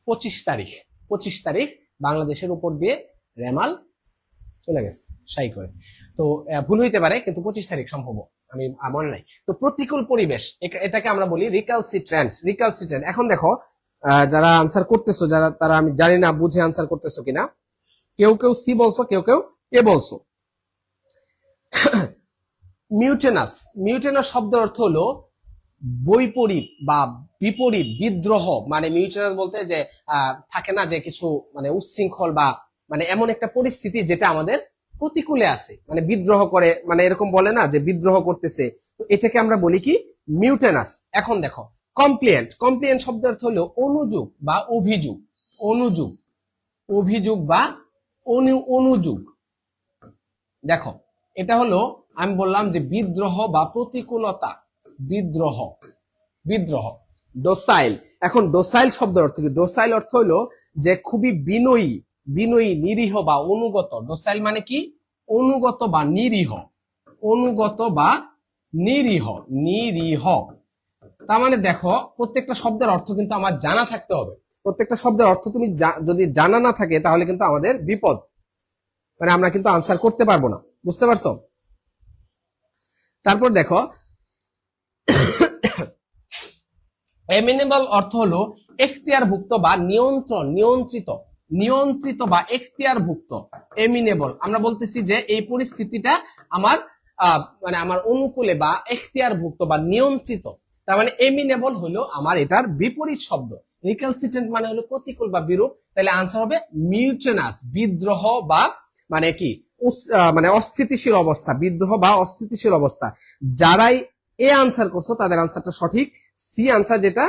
25 তারিখ, 25 তারিখ বাংলাদেশের উপর দিয়ে রেমাল চলে গেছে সাই করে। তো ভুল হইতে পারে, কিন্তু 25 তারিখ সম্ভব, আমি মনে নাই। তো প্রতিকূল পরিবেশ, এটাকে আমরা বলি রিক্যালসিট্রেন্ট। রিক্যালসিট্রেন্ট। এখন দেখো যারা আনসার করতেছো, যারা তারা আমি জানি না বুঝে আনসার করতেছো কিনা। কেউ কেউ সি বলছো, কেউ কেউ এ বলছো। মিউটেনাস, মিউটেনাস শব্দের অর্থ হলো বৈপরীত বা বিপরীত, বিদ্রোহ। মানে মিউটেনাস বলতে যে থাকে না যে কিছু মানে উচ্ছৃঙ্খল বা মানে এমন একটা পরিস্থিতি যেটা আমাদের প্রতিকূলে আছে, মানে বিদ্রোহ করে, মানে এরকম বলে না যে বিদ্রোহ করতেছে, তো এটাকে আমরা বলি কি? মিউটেনাস। এখন দেখো কমপ্লেন্ট, কমপ্লেন্ট শব্দের অর্থ হলো অনুযোগ বা অভিযোগ, অনুযোগ, অভিযোগ বা অনুযোগ। দেখো এটা হলো আমি বললাম যে বিদ্রোহ বা প্রতিকূলতা, বিদ্রোহ, বিদ্রোহ। ডোসাইল, এখন ডোসাইল শব্দের অর্থ কি? ডোসাইল অর্থ হলো যে খুবই বিনয়ী, বিনয়ী, নিরীহ বা অনুগত। ডোসাইল মানে কি? অনুগত বা নিরীহ, অনুগত বা নিরীহ, নিরীহ। তার মানে দেখো প্রত্যেকটা শব্দের অর্থ কিন্তু আমার জানা থাকতে হবে। প্রত্যেকটা শব্দের অর্থ তুমি যদি জানা না থাকে তাহলে কিন্তু আমাদের বিপদ, মানে আমরা কিন্তু আনসার করতে পারবো না। বুঝতে পারছো? তারপর দেখো এমিনেবল অর্থ হলো এখতিয়ারভুক্ত বা নিয়ন্ত্রণ, নিয়ন্ত্রিত, নিয়ন্ত্রিত বা এখতিয়ারভুক্ত। এমিনেবল আমরা বলতেছি যে এই পরিস্থিতিটা আমার মানে আমার অনুকূলে বা এখতিয়ারভুক্ত বা নিয়ন্ত্রিত। তার মানে এমিনেবল হলো আমার এটার বিপরীত শব্দ। রিক্যালসিট্রেন্ট মানে হলো প্রতিকূল বা বিরূপ। তাহলে আনসার হবে মিউটেনাস, বিদ্রোহ বা মানে কি মানে অস্থিতিশীল অবস্থা, বিদ্রোহ বা অস্থিতিশীল অবস্থা। যারাই এ আনসার করছো তাদের আনসারটা সঠিক। সি আনসার যেটা,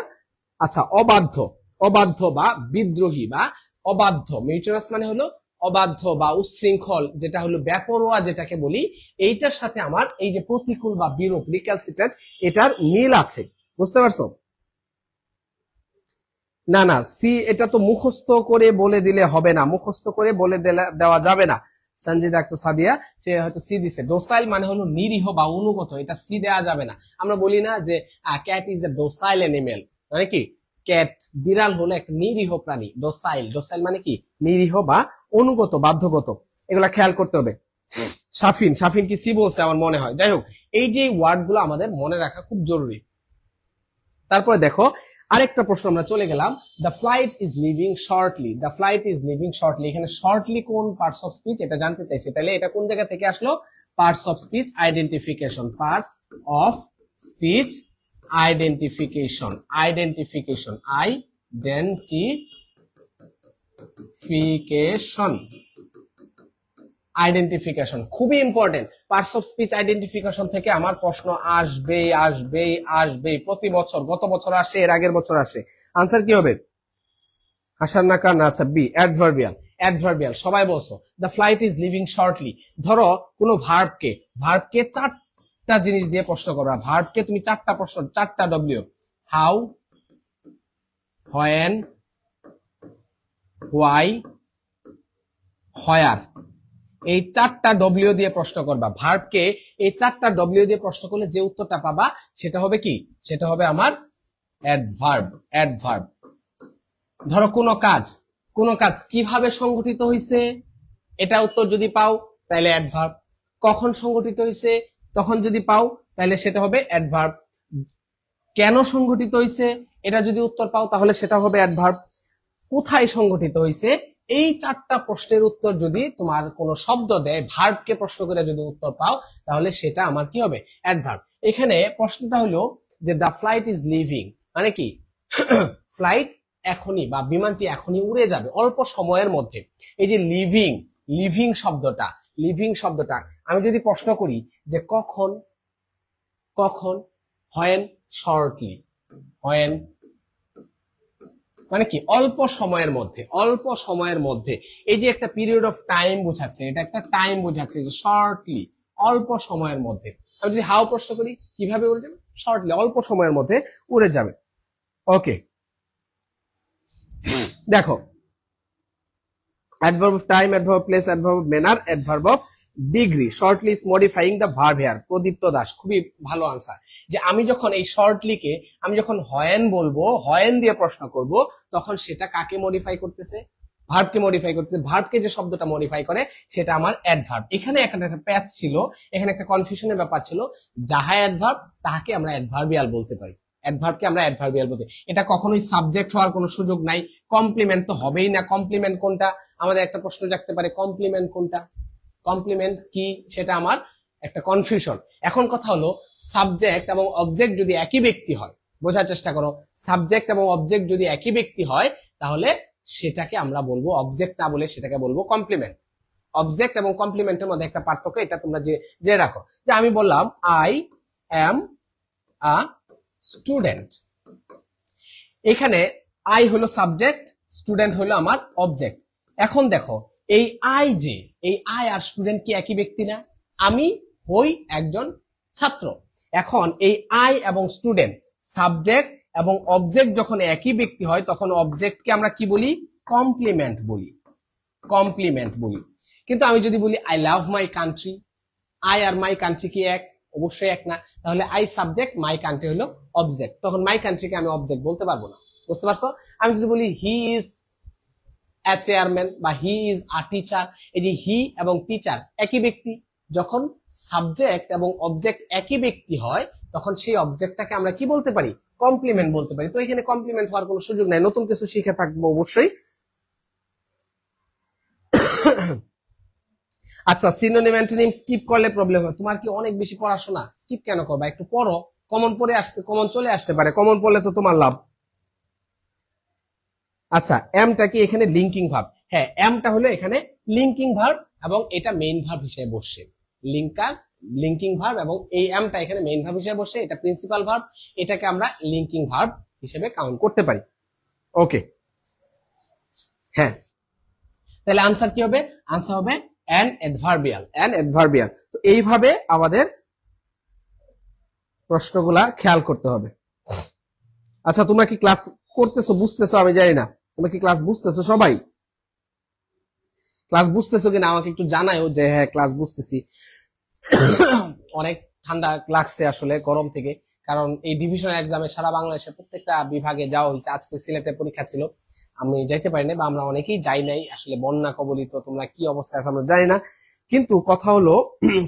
আচ্ছা অবাধ্য, অবাধ্য বা বিদ্রোহী বা অবাধ্য। মিউটেনাস মানে হলো অবাধ্য বা উচ্ছৃঙ্খল, যেটা হলো বেপরোয়া যেটাকে বলি, এইটার সাথে আমার এই যে প্রতিকূল বা বিরূপ রিক্যালসিট্রেন্ট এটার মিল আছে। বুঝতে পারছো? না না সি এটা তো মুখস্থ করে বলে দিলে হবে না, মুখস্থ করে বলে দেওয়া যাবে না। সঞ্জিদা আক্তার সাদিয়া সে হয়তো সি দিছে। ডোসাইল মানে হলো নিরীহ বা অনুগত, এটা সি দেওয়া যাবে না। আমরা বলি না যে ক্যাট ইজ এ ডোসাইল অ্যানিমেল, মানে কি ক্যাট বিড়াল হলো একটা নিরীহ প্রাণী। ডোসাইল, ডোসাইল মানে কি নিরীহ বা অনুগত, বাধ্যগত। এগুলা খেয়াল করতে হবে। শাফিন, শাফিন কি সি বলছে আমার মনে হয়। যাই হোক, এই যে ওয়ার্ড গুলো আমাদের মনে রাখা খুব জরুরি। তারপরে দেখো আরেকটা প্রশ্ন আমরা চলে গেলাম। The flight is leaving shortly, the flight is leaving shortly. এখানে শর্টলি কোন পার্টস অফ স্পিচ এটা জানতে চাইছে। তাহলে এটা কোন জায়গা থেকে আসলো? Parts of speech identification, parts of speech identification, identification, identification, identification খুবই important. Parts of speech identification থেকে আমার প্রশ্ন আসবেই, আসবেই, আসবেই প্রতি বছর। গত বছর আসে, এর আগের বছর আসে। আনসার কি হবে? আসার না কার না? আচ্ছা বি, অ্যাডভার্বিয়াল। অ্যাডভার্বিয়াল সবাই বলছো। The flight is leaving shortly. ধরো কোনো ভার্বকে, ভার্বকে 4টা জিনিস দিয়ে প্রশ্ন করবা। ভার্বকে তুমি 4টা প্রশ্ন, 4টা ডব্লিউ, হাউ, হোয়েন, হোয়াই, হোয়ার, এই 4টা ডব্লিউ দিয়ে প্রশ্ন করবা। ভার্বকে এই 4টা ডব্লিউ দিয়ে প্রশ্ন করলে যে উত্তরটা পাবা সেটা হবে কি? সেটা হবে আমার অ্যাডভার্ব, অ্যাডভার্ব। ধরো কোনো কাজ, কোন কাজ কিভাবে সংঘটিত হয়েছে এটা উত্তর যদি পাও তাহলে অ্যাডভার্ব, কখন সংঘটিত হয়েছে তখন যদি পাও তাহলে সেটা হবে অ্যাডভার্ব, কেন সংঘটিত হয়েছে এটা যদি উত্তর পাও তাহলে সেটা হবে অ্যাডভার্ব, কোথায় সংঘটিত হয়েছে এই চারটা প্রশ্নের উত্তর যদি তোমার কোনো শব্দ দেয় ভার্বকে প্রশ্ন করে যদি উত্তর পাও তাহলে সেটা আমার কি হবে অ্যাডভার্ব। এখানে প্রশ্নটা হলো যে দ্য ফ্লাইট ইজ লিভিং মানে কি ফ্লাইট এখনই বা বিমানটি এখনই উড়ে যাবে অল্প সময়ের মধ্যে। এই যে লিভিং লিভিং শব্দটা আমি যদি প্রশ্ন করি যে কখন, কখন, হোয়েন, শর্টলি, হোয়েন মানে কি অল্প সময়ের মধ্যে, অল্প সময়ের মধ্যে। এই যে একটা পিরিয়ড অফ টাইম বোঝাচ্ছে, এটা একটা টাইম বোঝাচ্ছে যে শর্টলি অল্প সময়ের মধ্যে। আমি যদি হাউ প্রশ্ন করি কিভাবে উড়ে যাবে, শর্টলি অল্প সময়ের মধ্যে উড়ে যাবে। ওকে দেখো adverb of time, adverb of place, adverb of manner, adverb of degree. Shortly is modifying the verb here. প্রদীপ্ত দাস খুবই ভালো আনসার। যে আমি যখন এই শর্টলিকে আমি যখন হয়েন বলবো, হয়েন দিয়ে প্রশ্ন করব, তখন সেটা কাকে মডিফাই করতেছে, ভার্বকে মডিফাই করতেছে। ভার্বকে যে শব্দটা মডিফাই করে সেটা আমার অ্যাডভার্ব। এখানে একটা প্যাচ ছিল, এখানে একটা কনফিউশনের ব্যাপার ছিল। যাহা অ্যাডভার্ব তাহাকে আমরা অ্যাডভার্বিয়াল বলতে পারি, অ্যাডভার্বকে আমরা অ্যাডভার্বিয়াল বলতে। এটা কখনোই সাবজেক্ট হওয়ার কোনো সুযোগ নাই, কমপ্লিমেন্ট তো হবেই না। কমপ্লিমেন্ট কোনটা আমাদের একটা প্রশ্ন রাখতে পারে, কমপ্লিমেন্ট কোনটা, কমপ্লিমেন্ট কি, সেটা আমার একটা কনফিউশন। এখন কথা হলো সাবজেক্ট এবং অবজেক্ট যদি একই ব্যক্তি হয়, বোঝার চেষ্টা করো, সাবজেক্ট এবং অবজেক্ট যদি একই ব্যক্তি হয় তাহলে সেটাকে আমরা বলবো অবজেক্ট না বলে সেটাকে বলবো কমপ্লিমেন্ট। অবজেক্ট এবং কমপ্লিমেন্টের মধ্যে একটা পার্থক্য, এটা তোমরা যে রাখো। যে আমি বললাম আই এম আ স্টুডেন্ট, এখানে আই হলো সাবজেক্ট, স্টুডেন্ট হলো আমার অবজেক্ট। এখন দেখো এই আই, যে এই আই আর স্টুডেন্ট কি একই ব্যক্তি না? আমি হই একজন ছাত্র। এখন এই আই এবং স্টুডেন্ট, সাবজেক্ট এবং অবজেক্ট যখন একই ব্যক্তি হয় তখন অবজেক্টকে আমরা কি বলি, কমপ্লিমেন্ট বলি, কমপ্লিমেন্ট বলি। কিন্তু আমি যদি বলি I love my country, I আর মাই কান্ট্রি কি এক? অবশ্যই এক না। তাহলে আই সাবজেক্ট, মাই কান্ট্রি হলো অবজেক্ট, তখন মাই কান্ট্রিকে আমি অবজেক্ট বলতে পারবো না। বুঝতে পারছো? আমি যদি বলি হি ইজ এ চেয়ারম্যান বা হি ইজ আ টিচার, এই যে হি এবং টিচার একই ব্যক্তি, যখন সাবজেক্ট এবং অবজেক্ট একই ব্যক্তি হয় তখন সেই অবজেক্টটাকে আমরা কি বলতে পারি, কমপ্লিমেন্ট বলতে পারি। তো এখানে কমপ্লিমেন্ট হওয়ার কোনো সুযোগ নাই, নতুন কিছু শিখে থাকবো অবশ্যই। আচ্ছা সিনোনিম অ্যান্টোনিম স্কিপ করলে প্রবলেম হয়। তোমার কি অনেক বেশি পড়াশোনা, স্কিপ কেন করবা, একটু পড়ো, কমন পড়ে আসতে, কমন চলে আসতে পারে, কমন পড়লে তো তোমার লাভ। আচ্ছা এমটা কি এখানে লিঙ্কিং ভার্ব? হ্যাঁ এমটা হলো এখানে লিঙ্কিং ভার্ব এবং এটা মেইন ভার্ব হিসেবে বসছে, লিঙ্কিং ভার্ব, এবং এই এমটা এখানে মেইন ভার্ব হিসেবে বসছে, এটা প্রিন্সিপাল ভার্ব, এটাকে আমরা লিঙ্কিং ভার্ব হিসেবে কাউন্ট করতে পারি। ওকে হ্যাঁ, তাহলে আনসার কি হবে? আনসার হবে অ্যান অ্যাডভার্বিয়াল, অ্যান অ্যাডভার্বিয়াল। তো এইভাবে আমাদের প্রশ্নগুলা খেয়াল করতে হবে। আচ্ছা তোমরা কি ক্লাস করতেছো, বুঝতেছো? আমি জানি না তোমরা কি ক্লাস বুঝতেছো, সবাই ক্লাস বুঝতেছো কিনা আমাকে একটু জানাও যে হ্যাঁ ক্লাস বুঝতেছি। অনেক ঠান্ডা লাগছে আসলে গরম থেকে, কারণ এই ডিভিশন এক্সামে সারা বাংলাদেশে প্রত্যেকটা বিভাগে যাওয়া হয়েছে। আজকে সিলেটের পরীক্ষা ছিল, আমি যাইতে পারি নাই বা আমরা অনেকেই যাই নাই, আসলে বন্যা কবলিত, তোমরা কি অবস্থায় আছে আমরা জানি না। কিন্তু কথা হলো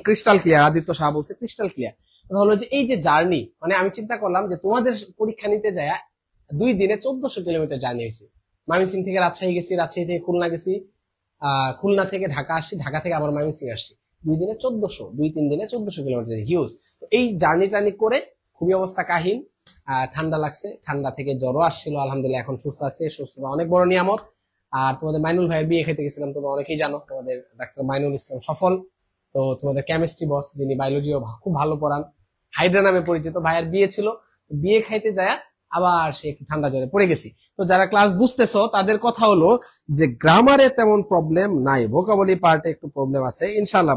ক্রিস্টাল ক্লিয়ার, আদিত্য শাহ বলছে ক্রিস্টাল ক্লিয়ার। কথা হলো যে এই যে জার্নি, মানে আমি চিন্তা করলাম যে তোমাদের পরীক্ষা নিতে যায় 2 দিনে 1400 কিলোমিটার জার্নি হয়েছে। ময়মনসিং থেকে রাজশাহী গেছি, রাজশাহী থেকে খুলনা গেছি, খুলনা থেকে ঢাকা আসছি, ঢাকা থেকে আবার ময়মনসিং আসছি। 2 দিনে 1400, 2-3 দিনে 1400 কিলোমিটার, হিউজ। তো এই জার্নি টার্নি করে খুবই অবস্থা কাহিল, ঠান্ডা লাগছে, ঠান্ডা থেকে জ্বরও আসছিল, আলহামদুলিল্লাহ এখন সুস্থ আছে। সুস্থতা অনেক বড় নিয়ামত। আর তোমাদের মাইনুল ভাইয়ের বিয়ে খেতে গেছিলাম, তোমরা অনেকেই জানো, তোমাদের ডাক্তার মাইনুল ইসলাম সফল। তো তোমাদের কেমিস্ট্রি বস, যিনি বায়োলজিও খুব ভালো পড়ান, হাইড্রা নামে পরিচিত, ভাইয়ের বিয়ে ছিল। বিয়ে খাইতে যায় আবার সে একটু ঠান্ডা জ্বরে পড়ে গেছি। তো যারা ক্লাস বুঝতেছো তাদের কথা হলো যে গ্রামারে তেমন প্রবলেম নাই, ভোকাবুলারি পার্টে একটু প্রবলেম আছে, ইনশাআল্লাহ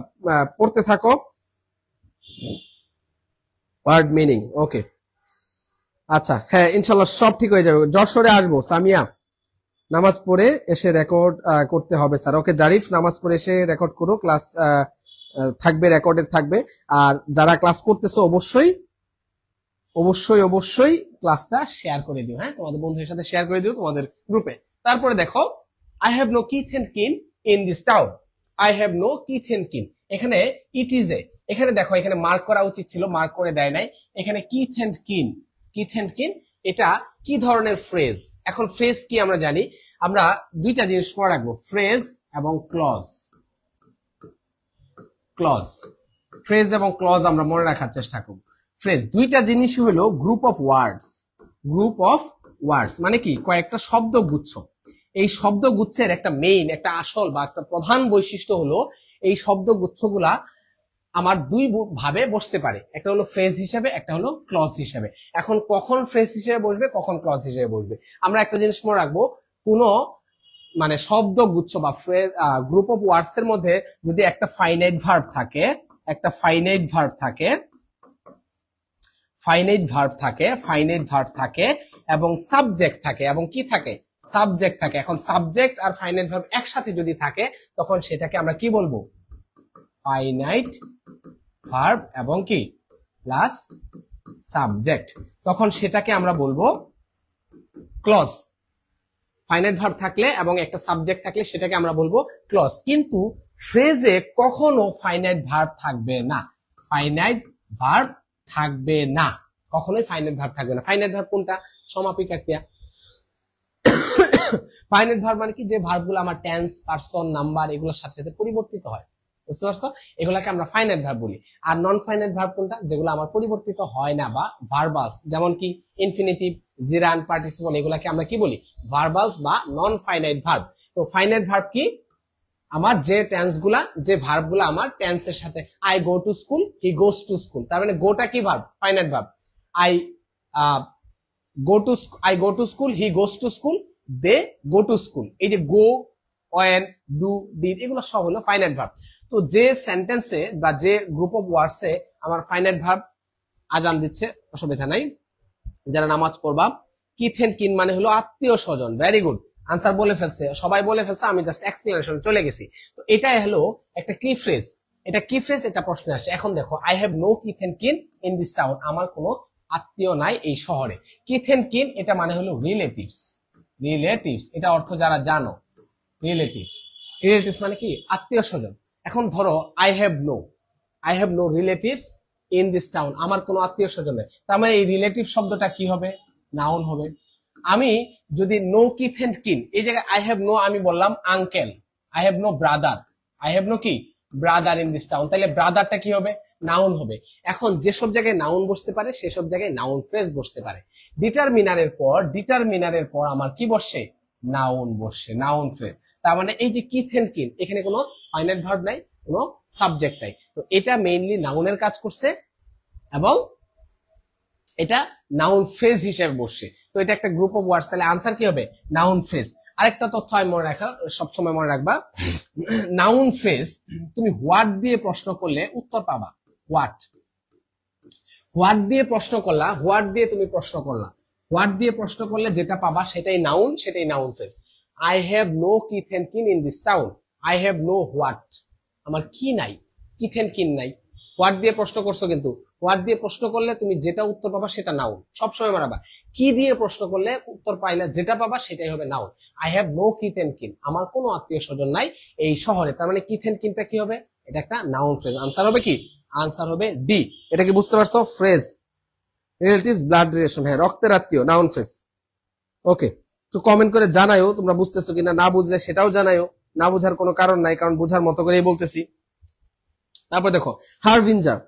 পড়তে থাকো। ওয়ার্ড মিনিং ওকে, আচ্ছা হ্যাঁ ইনশাআল্লাহ সব ঠিক হয়ে যাবে। যশোরে আসবো, সামিয়া নামাজ পড়ে এসে রেকর্ড করতে হবে স্যার। ওকে জারিফ নামাজ পড়ে এসে রেকর্ড করো, ক্লাস থাকবে, রেকর্ডেড থাকবে। আর যারা ক্লাস করতেছো অবশ্যই অবশ্যই অবশ্যই ক্লাসটা শেয়ার করে দিও, হ্যাঁ তোমাদের বন্ধুদের সাথে শেয়ার করে দিও তোমাদের গ্রুপে। তারপরে দেখো I have no kith and kin in this town. I have no kith and kin. এখানে it is a, এখানে দেখো এখানে মার্ক করা উচিত ছিল, মার্ক করে দেয় নাই। এখানে kith and kin, kith and kin এটা কি ধরনের ফ্রেজ? এখন ফ্রেজ কি আমরা জানি, আমরা দুইটা জিনিস মনে রাখবো, ফ্রেজ এবং ক্লজ। ক্লজ, ফ্রেজ এবং ক্লজ আমরা মনে রাখার চেষ্টা করব। ফ্রেজ দুইটা জিনিসই হলো group of words. Group of words মানে কি? কয়েকটা শব্দগুচ্ছ। এই শব্দগুচ্ছের একটা মেইন, একটা আসল বা একটা প্রধান বৈশিষ্ট্য হলো এই শব্দগুচ্ছগুলা আমার দুই ভাবে বসতে পারে, একটা হলো ফ্রেজ হিসেবে, একটা হলো ক্লজ হিসেবে। এখন কখন ফ্রেজ হিসেবে বসবে, কখন ক্লজ হিসেবে বসবে, আমরা একটা জিনিস মনে রাখবো, কোনো মানে শব্দগুচ্ছ বা ফ্রেজ গ্রুপ অফ ওয়ার্ডস এর মধ্যে যদি একটা ফাইনাইট ভার্ব থাকে, একটা ফাইনাইট ভার্ব থাকে, ফাইনাইট ভার্ব থাকে, ফাইনাইট ভার্ব থাকে এবং সাবজেক্ট থাকে, এবং কি থাকে? সাবজেক্ট থাকে। এখন সাবজেক্ট আর ফাইনাইট ভার্ব একসাথে যদি থাকে তখন সেটাকে আমরা কি বলবো? ফাইনাইট ভার্ব এবং কি প্লাস সাবজেক্ট, তখন সেটাকে আমরা বলবো ক্লজ। ফাইনাইট ভার্ব থাকলে এবং একটা সাবজেক্ট থাকলে সেটাকে আমরা বলবো ক্লজ। কিন্তু ফ্রেজে কখনো ফাইনাইট ভার্ব থাকবে না, ফাইনাইট ভার্ব থাকবে না, কখনোই ফাইনাইট ভার্ব থাকবে না। ফাইনাইট ভার্ব কোনটা? সমাপিকা ক্রিয়া। ফাইনাইট ভার্ব মানে কি? যে ভার্বগুলো আমার টেন্স, পারসন, নাম্বার এগুলোর সাথে সাথে পরিবর্তিত হয়, বুঝতে পারছো? এগুলাকে আমরা ফাইনাইট ভার্ব বলি। আর নন ফাইনাইট ভার্ব কোনটা? যেগুলো আমার পরিবর্তিত হয় না বা ভার্বালস, যেমন কি ইনফিনিটিভ, জিরান, পার্টিসিপল, এগুলাকে আমরা কি বলি? ভার্বালস বা নন ফাইনাইট ভার্ব। তো ফাইনাইট ভার্ব কি? আমার যে টেন্সগুলা, যে ভার্বগুলো আমার টেন্সের সাথে, I go to school, he goes to school, তার মানে গোটা কি verb? Finite verb. I go to school, he goes to school, they go to school, এই যে গো, ওয়েন, ডু, ডিড এগুলো সব হলো ফাইনাইট ভার্ব। তো যে সেন্টেন্সে বা যে গ্রুপ অফ ওয়ার্ডসে আমার ফাইনাইট ভার্ব আজান দিচ্ছে, অসুবিধা নাই, যারা নামাজ পড়বা, কিথ এন্ড কিন মানে হলো আত্মীয় স্বজন। ভেরি গুড, আনসার বলে ফেলছে, সবাই বলে ফেলছে, আমি জাস্ট এক্সপ্লেনেশন চলে গেছি। তো এটাই হলো একটা কি ফ্রেজ, এটা কি ফ্রেজ, এটা প্রশ্ন আসে। এখন দেখো, I have no kith and kin in this town, আমার কোনো আত্মীয় নাই এই শহরে। কিথ এন্ড কিন এটা মানে হলো রিলেটিভস। রিলেটিভস এটা অর্থ যারা জানো, রিলেটিভস। রিলেটিভস মানে কি? আত্মীয় স্বজন। এখন ধরো I have no relatives in this town, আমার কোনো আত্মীয় স্বজন নেই, তার মানে এই রিলেটিভ শব্দটা কি হবে? নাউন হবে। আমি যদি নো কিথ এন্ড কিন, এই জায়গায় আই হ্যাভ নো, আমি বললাম uncle, I have no brother, I have no কি ব্রাদার ইন দিস টাউন, তাহলে ব্রাদারটা কি হবে? নাউন হবে। এখন যেসব জায়গায় নাউন বসতে পারে সেসব জায়গায় নাউন ফ্রেজ বসতে পারে। ডিটারমিনারের পর আমার কি বসে? নাউন বসে, নাউন ফ্রেজ। তার মানে এই যে কিথ এন্ড কিন, এখানে কোনো ফাইনাইট ভার্ব নাই, কোনো সাবজেক্ট নাই, তো এটা মেইনলি নাউনের কাজ করছে এবং এটা নাউন ফ্রেজ হিসেবে বসছে। তো এটা একটা গ্রুপ অফ ওয়ার্ডস, তাহলে আনসার কি হবে? Noun phrase. আরেকটা তথ্য আমি মনে রাখা, সবসময় মনে রাখবা, নাউন ফ্রেজ তুমি হোয়াট দিয়ে প্রশ্ন করলে উত্তর পাবা। হোয়াট দিয়ে প্রশ্ন করলা, হোয়াট দিয়ে তুমি প্রশ্ন করলা, হোয়াট দিয়ে প্রশ্ন করলে যেটা পাবা সেটাই নাউন, সেটাই noun phrase. I have no kith and kin in this town, I have no what, আমার কি নাই, কিথ এন্ড কিন নাই। হোয়াট দিয়ে প্রশ্ন করছো, কিন্তু হোয়াট দিয়ে প্রশ্ন করলে তুমি যেটা উত্তর পাবা সেটা নাউন, সবসময় মারাবা। কি দিয়ে প্রশ্ন করলে উত্তর পাইলে যেটা পাবা সেটাই হবে noun. I have no kith and kin, আমার কোনো আত্মীয় স্বজন নাই এই শহরে, তার মানে কিথ এন্ড কিনটা কি হবে? এটা একটা নাউন ফ্রেজ। আনসার হবে কি? আনসার হবে ডি। এটা কি বুঝতে পারছো? ফ্রেজ, রিলেটিভ, ব্লাড রিলেশন, হ্যাঁ রক্তের আত্মীয়, নাউন ফ্রেজ। ওকে, তো কমেন্ট করে জানায়ও তোমরা বুঝতেছো কিনা, না বুঝলে সেটাও জানায়ও, না বুঝার কোনো কারণ নাই, কারণ বুঝার মতো করেই বলতেছি। তারপর দেখো হারভিঞ্জার,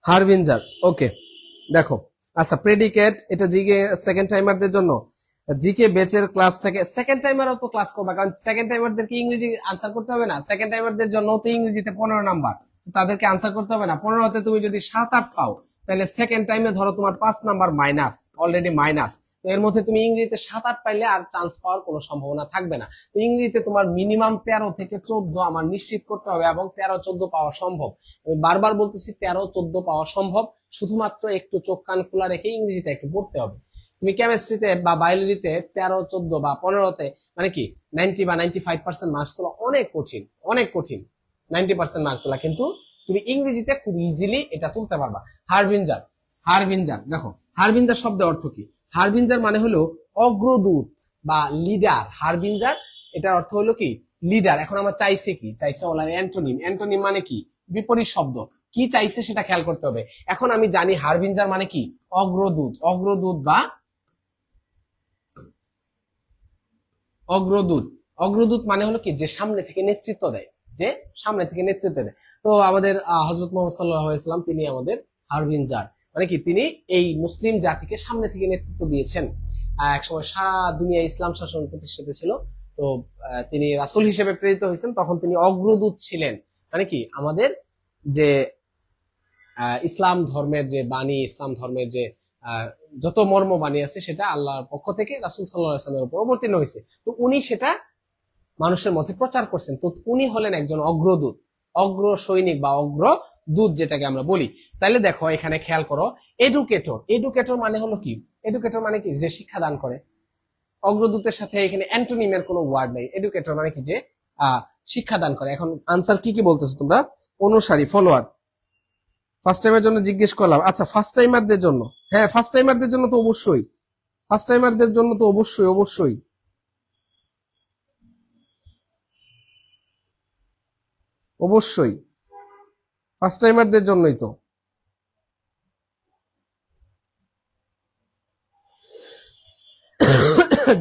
হারভিঞ্জার। ওকে দেখো, আচ্ছা প্রেডিকেট, এটা জিকে সেকেন্ড টাইমারদের জন্য, জিকে বেচের ক্লাস থেকে সেকেন্ড টাইমারও তো ক্লাস করবা, কারণ সেকেন্ড টাইমারদেরকে ইংরেজি আনসার করতে হবে না? সেকেন্ড টাইমারদের জন্য তো ইংরেজিতে 15 নাম্বার, তাদেরকে আনসার করতে হবে না? 15তে তুমি যদি 7-8 পাও, তাহলে সেকেন্ড টাইমে ধরো তোমার 5 নাম্বার মাইনাস, অলরেডি মাইনাস। তো এর মধ্যে তুমি ইংরেজিতে 7-8 পাইলে আর চান্স পাওয়ার কোনো সম্ভাবনা থাকবে না। তো ইংরেজিতে তোমার মিনিমাম 13 থেকে 14 আমার নিশ্চিত করতে হবে, এবং 13-14 পাওয়া সম্ভব। আমি বারবার বলতেছি 13-14 পাওয়া সম্ভব, শুধুমাত্র একটু চোখ কান খোলা রেখে ইংরেজিটা একটু পড়তে হবে। তুমি কেমিস্ট্রিতে বা বায়োলজিতে 13, 14 বা 15তে মানে কি 90 বা 95% মার্কস তোলা অনেক কঠিন, অনেক কঠিন 90% মার্ক তোলা, কিন্তু তুমি ইংরেজিতে খুব ইজিলি এটা তুলতে পারবা। হারবিঞ্জার, হারবিঞ্জার দেখো, হারবিঞ্জার শব্দের অর্থ কি? হারবিঞ্জার মানে হলো অগ্রদূত বা লিডার। হারবিঞ্জার এটার অর্থ হলো কি লিডার। এখন আমার চাইছে কি? চাইছে ওলার অ্যান্টোনিম। অ্যান্টোনিম মানে কি? বিপরীত শব্দ। কি চাইছে সেটা খেয়াল করতে হবে। এখন আমি জানি হারবিঞ্জার মানে কি? অগ্রদূত। অগ্রদূত বা অগ্রদূত। অগ্রদূত মানে হলো কি? যে সামনে থেকে নেতৃত্ব দেয়, যে সামনে থেকে নেতৃত্ব দেয়। তো আমাদের হযরত মুহাম্মদ সাল্লাল্লাহু আলাইহি ওয়াসাল্লাম তিনি আমাদের হারবিঞ্জার, মানে কি তিনি এই মুসলিম জাতিকে সামনে থেকে নেতৃত্ব দিয়েছেন। একসময় সারা দুনিয়া ইসলাম শাসন প্রতিষ্ঠিত ছিল। তো তিনি রাসূল হিসেবে প্রেরিত হয়েছেন, তখন তিনি অগ্রদূত ছিলেন। মানে কি আমাদের যে ইসলাম ধর্মের যে বাণী, ইসলাম ধর্মের যে যত মর্ম বাণী আছে সেটা আল্লাহর পক্ষ থেকে রাসূল সাল্লাল্লাহু আলাইহি ওয়াসাল্লামের উপর অবতীর্ণ হয়েছে। তো উনি সেটা মানুষের মধ্যে প্রচার করছেন। তো উনি হলেন একজন অগ্রদূত, অগ্র সৈনিক বা অগ্রদূত যেটাকে আমরা বলি। তাহলে দেখো এখানে খেয়াল করো, এডুকেটর। এডুকেটর মানে হলো কি? এডুকেটর মানে কি? যে শিক্ষাদান করে। অগ্রদূতের সাথে এখানে অ্যান্টোনিমের কোনো ওয়ার্ড নেই। এডুকেটর মানে কি? যে শিক্ষাদান করে। এখন আনসার কি কি বলতেছো তোমরা? অনুসারী, ফলোয়ার। ফার্স্ট টাইমের জন্য জিজ্ঞেস করলাম। আচ্ছা, ফার্স্ট টাইমারদের জন্য, হ্যাঁ ফার্স্ট টাইমারদের জন্য তো অবশ্যই, ফার্স্ট টাইমারদের জন্য তো অবশ্যই অবশ্যই অবশ্যই ফার্স্ট টাইমারদের জন্যই তো।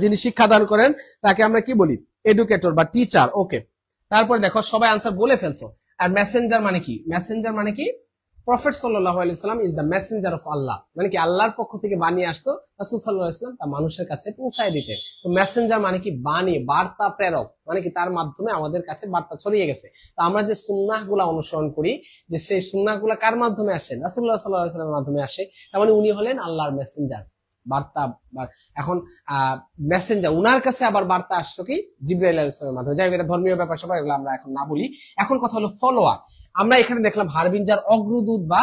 যিনি শিক্ষাদান করেন তাকে আমরা কি বলি? এডুকেটর বা টিচার। ওকে, তারপর দেখো সবাই আনসার বলে ফেলছো। আর মেসেঞ্জার মানে কি? মেসেঞ্জার মানে কি? প্রফেট সাল্লাল্লাহু আলাইহি ওয়াসাল্লাম ইজ দ্য মেসেঞ্জার অফ আল্লাহ। মানে কি আল্লাহর পক্ষ থেকে বাণী আসতো, রাসূল সাল্লাল্লাহু আলাইহি ওয়াসাল্লাম তা মানুষের কাছে পৌঁছায় দিতেন। তো মেসেঞ্জার মানে কি? বাণী, বার্তা প্রেরক। মানে কি তার মাধ্যমে আমাদের কাছে বার্তা ছড়িয়ে গেছে। তো আমরা যে সুন্নাহগুলা অনুসরণ করি, যে সেই সুন্নাহগুলা কার মাধ্যমে আসে? রাসূলুল্লাহ সাল্লাল্লাহু আলাইহি ওয়াসাল্লামের মাধ্যমে আসে। তার মানে উনি হলেন আল্লাহর মেসেঞ্জার, বার্তা। এখন মেসেঞ্জার, উনার কাছে আবার বার্তা আসছো কি? জিবরাইল আলাইহিস সালামের মাধ্যমে। যাই হোক, এটা ধর্মীয় ব্যাপার সবাই, এগুলো আমরা এখন না বলি। এখন কথা হলো ফলোয়ার। আমরা এখানে দেখলাম হারবিঞ্জার অগ্রদূত বা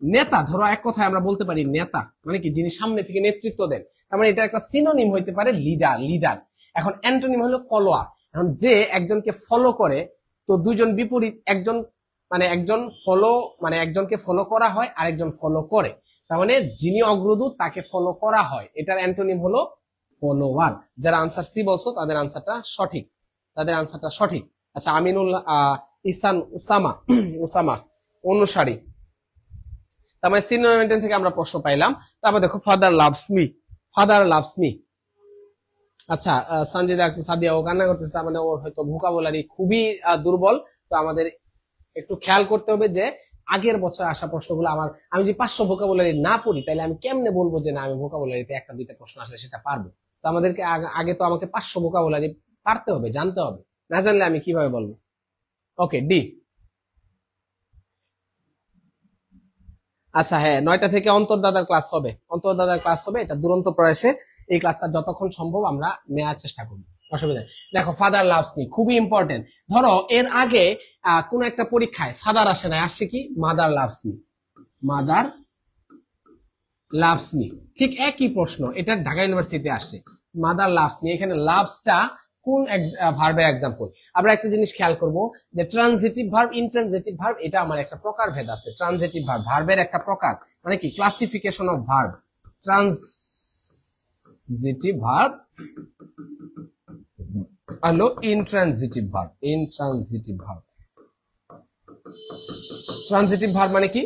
নেতা। ধরো এক কথায় আমরা বলতে পারি নেতা, মানে কি যিনি সামনে থেকে নেতৃত্ব দেন। তার মানে এটা একটা সিনোনিম হইতে পারে লিডার, লিডার। এখন অ্যান্টোনিম হলো ফলোয়ার। এখন যে একজনকে ফলো করে, তো দুইজন বিপরীত, একজন মানে একজন ফলো, মানে একজনকে ফলো করা হয় আর একজন ফলো করে। তার মানে যিনি অগ্রদূত তাকে ফলো করা হয়, এটার অ্যান্টোনিম হলো ফলোয়ার। যারা আনসার সি বলছো তাদের আনসারটা সঠিক, তাদের আনসারটা সঠিক। আচ্ছা, আমিনুল ইহসান, উসামা, উসামা অনুসারী। তার মানে সিনোনিম থেকে আমরা প্রশ্ন পাইলাম। তারপর দেখো father loves me, father loves me. আচ্ছা, সঞ্জিদা সাদিয়া ও কান্না করতেছে, তার মানে ওর হয়তো ভোকাবুলারি খুবই দুর্বল। তো আমাদের একটু খেয়াল করতে হবে যে আগের বছর আসা প্রশ্নগুলো আমি যদি 500 ভোকাবুলারি না পড়ি তাহলে আমি কেমনে বলবো যে না আমি ভোকাবুলারিতে একটা দুইটা প্রশ্ন আসলে সেটা পারবো? তো আমাদেরকে আগে তো আমাকে 500 ভোকাবুলারি পারতে হবে, জানতে হবে। না জানলে আমি কিভাবে বলবো? ওকে, ডি। আচ্ছা হ্যাঁ, 9টা থেকে অন্তর্দাদার ক্লাস হবে, অন্তর্দাদার ক্লাস হবে। এটা দুরন্ত প্রয়াসে এই ক্লাসটা যতক্ষণ সম্ভব আমরা নেওয়ার চেষ্টা করবো, অসুবিধা নেই। দেখো ফাদার লাভস মি খুবই ইম্পর্টেন্ট। ধরো এর আগে কোন একটা পরীক্ষায় ফাদার আসে না, আসছে কি? Mother loves me, mother loves me. ঠিক একই প্রশ্ন এটা ঢাকা ইউনিভার্সিটিতে আসছে, মাদার লাভস মি। এখানে লাভসটা কোন ভার্বের এক্সাম্পল? আমরা একটা জিনিস খেয়াল করব যে ট্রানজিটিভ ভার্ব, ইনট্রানজিটিভ ভার্ব, এটা আমার একটা প্রকার ভেদ আছে। ট্রানজিটিভ ভার্ব ভার্বের একটা প্রকার, মানে কি classification of verb. Transitive verb হলো intransitive verb, intransitive verb. Transitive verb মানে কি?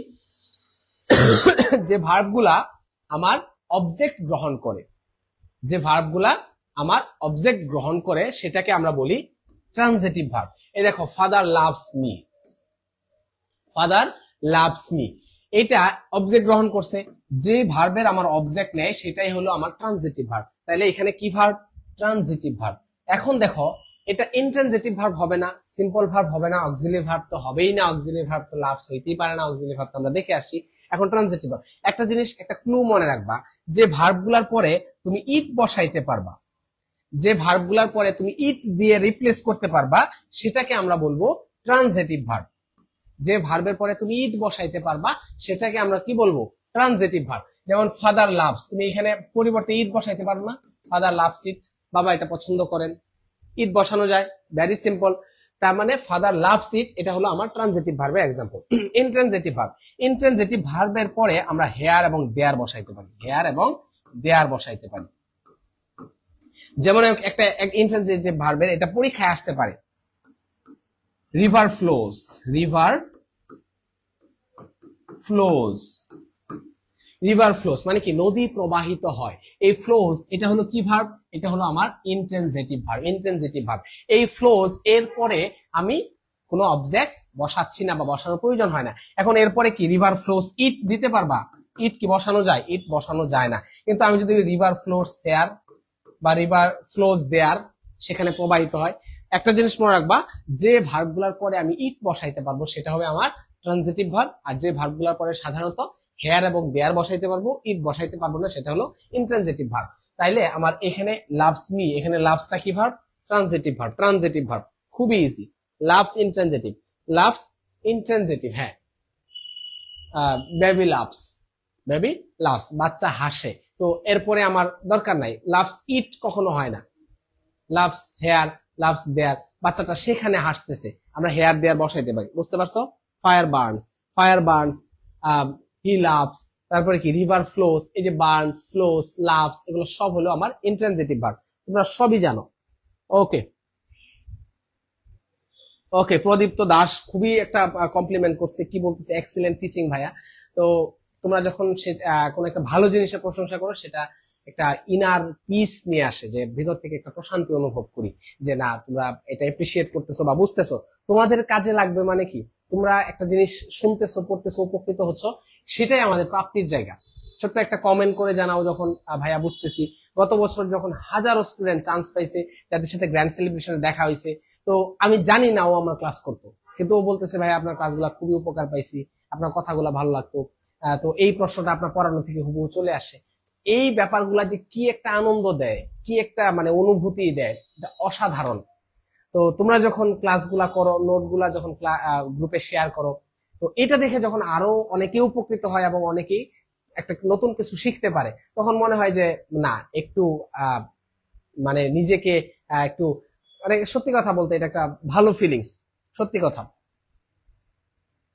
যে ভার্বগুলা আমার অবজেক্ট গ্রহণ করে, যে ভার্বগুলা আমার অবজেক্ট গ্রহণ করে সেটাকে আমরা বলি ট্রানজিটিভ ভার্ব। এই দেখো father loves me, father loves me, এটা অবজেক্ট গ্রহণ করছে। যে ভার্বের আমার অবজেক্ট নেয় সেটাই হলো আমার ট্রানজিটিভ ভার্ব। তাহলে এখানে কি ভার্ব? Transitive verb. এখন দেখো এটা ইনট্রানজিটিভ ভার্ব হবে না, সিম্পল ভার্ব হবে না, অক্সিলারি ভার্ব তো হবেই না। অক্সিলারি ভার্ব তো লাভস হইতেই পারে না, অক্সিলারি ভার্ব তো আমরা দেখে আসি। এখন ট্রানজিটিভ ভার্ব, একটা জিনিস, একটা ক্লু মনে রাখবা, যে ভার্বগুলার পরে তুমি ইট বসাইতে পারবা, যে ভার্বগুলার পরে তুমি ইট দিয়ে রিপ্লেস করতে পারবা সেটাকে আমরা বলবো ট্রানজিটিভ ভার্ব। যে ভার্বের পরে তুমি ইট বসাইতে পারবা সেটাকে আমরা কি বলবো? Transitive verb. যেমন ফাদার লাভস, তুমি এখানে পরিবর্তে ইট বসাইতে পারো না? ফাদার লাভস ইট, বাবা এটা পছন্দ করেন, ইট বসানো যায়, ভেরি সিম্পল। তার মানে ফাদার লাভস ইট, এটা হলো আমার ট্রানজিটিভ ভার্বের এক্সাম্পল। ইনট্রানজিটিভ ভার্ব, ইনট্রানজিটিভ ভার্বের পরে আমরা হেয়ার এবং দেয়ার বসাইতে পারি, হেয়ার এবং দেয়ার বসাইতে পারি। যেমন একটা ইনট্রানজিটিভ ভার্বের এটা পরীক্ষায় আসতে পারে, river flows, river flows, river flows মানে কি? নদী প্রবাহিত হয়। এই ফ্লোজ এটা হলো কি ভার্ব? এটা হলো আমার ইনট্রানজিটিভ ভার্ব, ইনট্রানজিটিভ ভার্ব। এই ফ্লোজ এর পরে আমি কোনো অবজেক্ট বসাচ্ছি না বা বসানোর প্রয়োজন হয় না। এখন এরপরে কি? রিভার ফ্লোজ ইট দিতে পারবা? ইট কি বসানো যায়? ইট বসানো যায় না। কিন্তু আমি যদি রিভার ফ্লোজ শেয়ার বা রিভার ফ্লোজ দেয়ার, সেখানে প্রবাহিত হয়। একটা জিনিস মনে রাখবা, যে ভার্বগুলোর পরে আমি ইট বসাইতে পারবো সেটা হবে আমার ট্রানজিটিভ ভার্ব, আর যে ভার্বগুলোর পরে সাধারণত হেয়ার এবং দেয়ার বসাইতে পারবো, ইট বসাইতে পারবো না, সেটা হলো ইনট্রানজিটিভ ভার্ব। তাইলে আমার এখানে লাভস মি, এখানে লাভসটা কি verb? Transitive verb, transitive verb, খুবই easy. Loves intransitive, loves intransitive, হ্যাঁ। বেবি লাভস, বেবি লাভস, বাচ্চা হাসে। তো এরপরে আমার দরকার নাই, লাভস ইট কখনো হয় না, লাভস হেয়ার, লাভস দেয়ার, বাচ্চাটা সেখানে হাসতেছে, আমরা হেয়ার দেয়ার বসাইতে পারি। বুঝতে পারছো? Fire burns, fire burns, he loves, তারপরে কি? রিভার ফ্লোস, এই যে বার্নস, ফ্লোস, লাভস, এগুলো সব হলো আমার ইনট্রানজিটিভ ভার্ব, তোমরা সবই জানো। ওকে ওকে, প্রদীপ্ত দাস খুবই একটা কমপ্লিমেন্ট করছে, কি বলতেছে? এক্সিলেন্ট টিচিং ভাইয়া। তো তোমরা যখন কোনো একটা ভালো জিনিসের প্রশংসা করো, সেটা একটা ইনার পিস নিয়ে আসে, যে ভিতর থেকে একটা প্রশান্তি অনুভব করি, যে না তোমরা এটা এপ্রিসিয়েট করতেছো বা বুঝতেছো, তোমাদের কাজে লাগবে। মানে কি? তোমরা একটা জিনিস শুনতেছো, পড়তেছো, উপকৃত হচ্ছ, সেটাই আমাদের প্রাপ্তির জায়গা। ছোট্ট একটা কমেন্ট করে জানাও যখন ভাইয়া বুঝতেছি। গত বছর যখন হাজারো স্টুডেন্ট চান্স পাইছে, যাদের সাথে গ্র্যান্ড সেলিব্রেশনে দেখা হয়েছে, তো আমি জানি না ও আমার ক্লাস করতো, কিন্তু ও বলতেছে ভাই আপনার ক্লাসগুলো খুবই উপকার পাইছি, আপনার কথাগুলো ভালো লাগতো। তো এই প্রশ্নটা আপনার পড়ানো থেকে হুবহু চলে আসে। এই ব্যাপারগুলা যে কি একটা আনন্দ দেয়, কি একটা মানে অনুভূতি দেয়, এটা অসাধারণ। তো তোমরা যখন ক্লাসগুলা করো, নোটগুলা যখন গ্রুপে শেয়ার করো, তো এটা দেখে যখন আরো অনেকে উপকৃত হয় এবং অনেকেই একটা নতুন কিছু শিখতে পারে, তখন মনে হয় যে না একটু মানে নিজেকে একটু, মানে সত্যি কথা বলতে এটা একটা ভালো ফিলিংস, সত্যি কথা।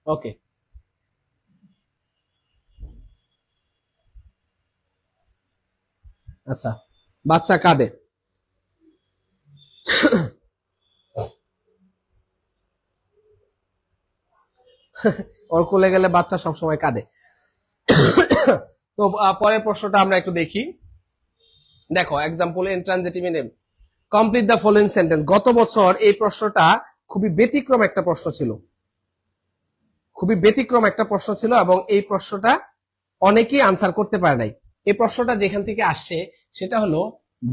ওকে, আচ্ছা, বাচ্চা কাঁদে। ওর কোলে গেলে বাচ্চা সবসময় কাঁদে। তো পরের প্রশ্নটা আমরা একটু দেখি। দেখো, example intransitive name, complete the following sentence. গত বছর এই প্রশ্নটা খুবই ব্যতিক্রম একটা প্রশ্ন ছিল, খুবই ব্যতিক্রম একটা প্রশ্ন ছিল, এবং এই প্রশ্নটা অনেকেই আনসার করতে পারে নাই। এই প্রশ্নটা যেখান থেকে আসছে সেটা হলো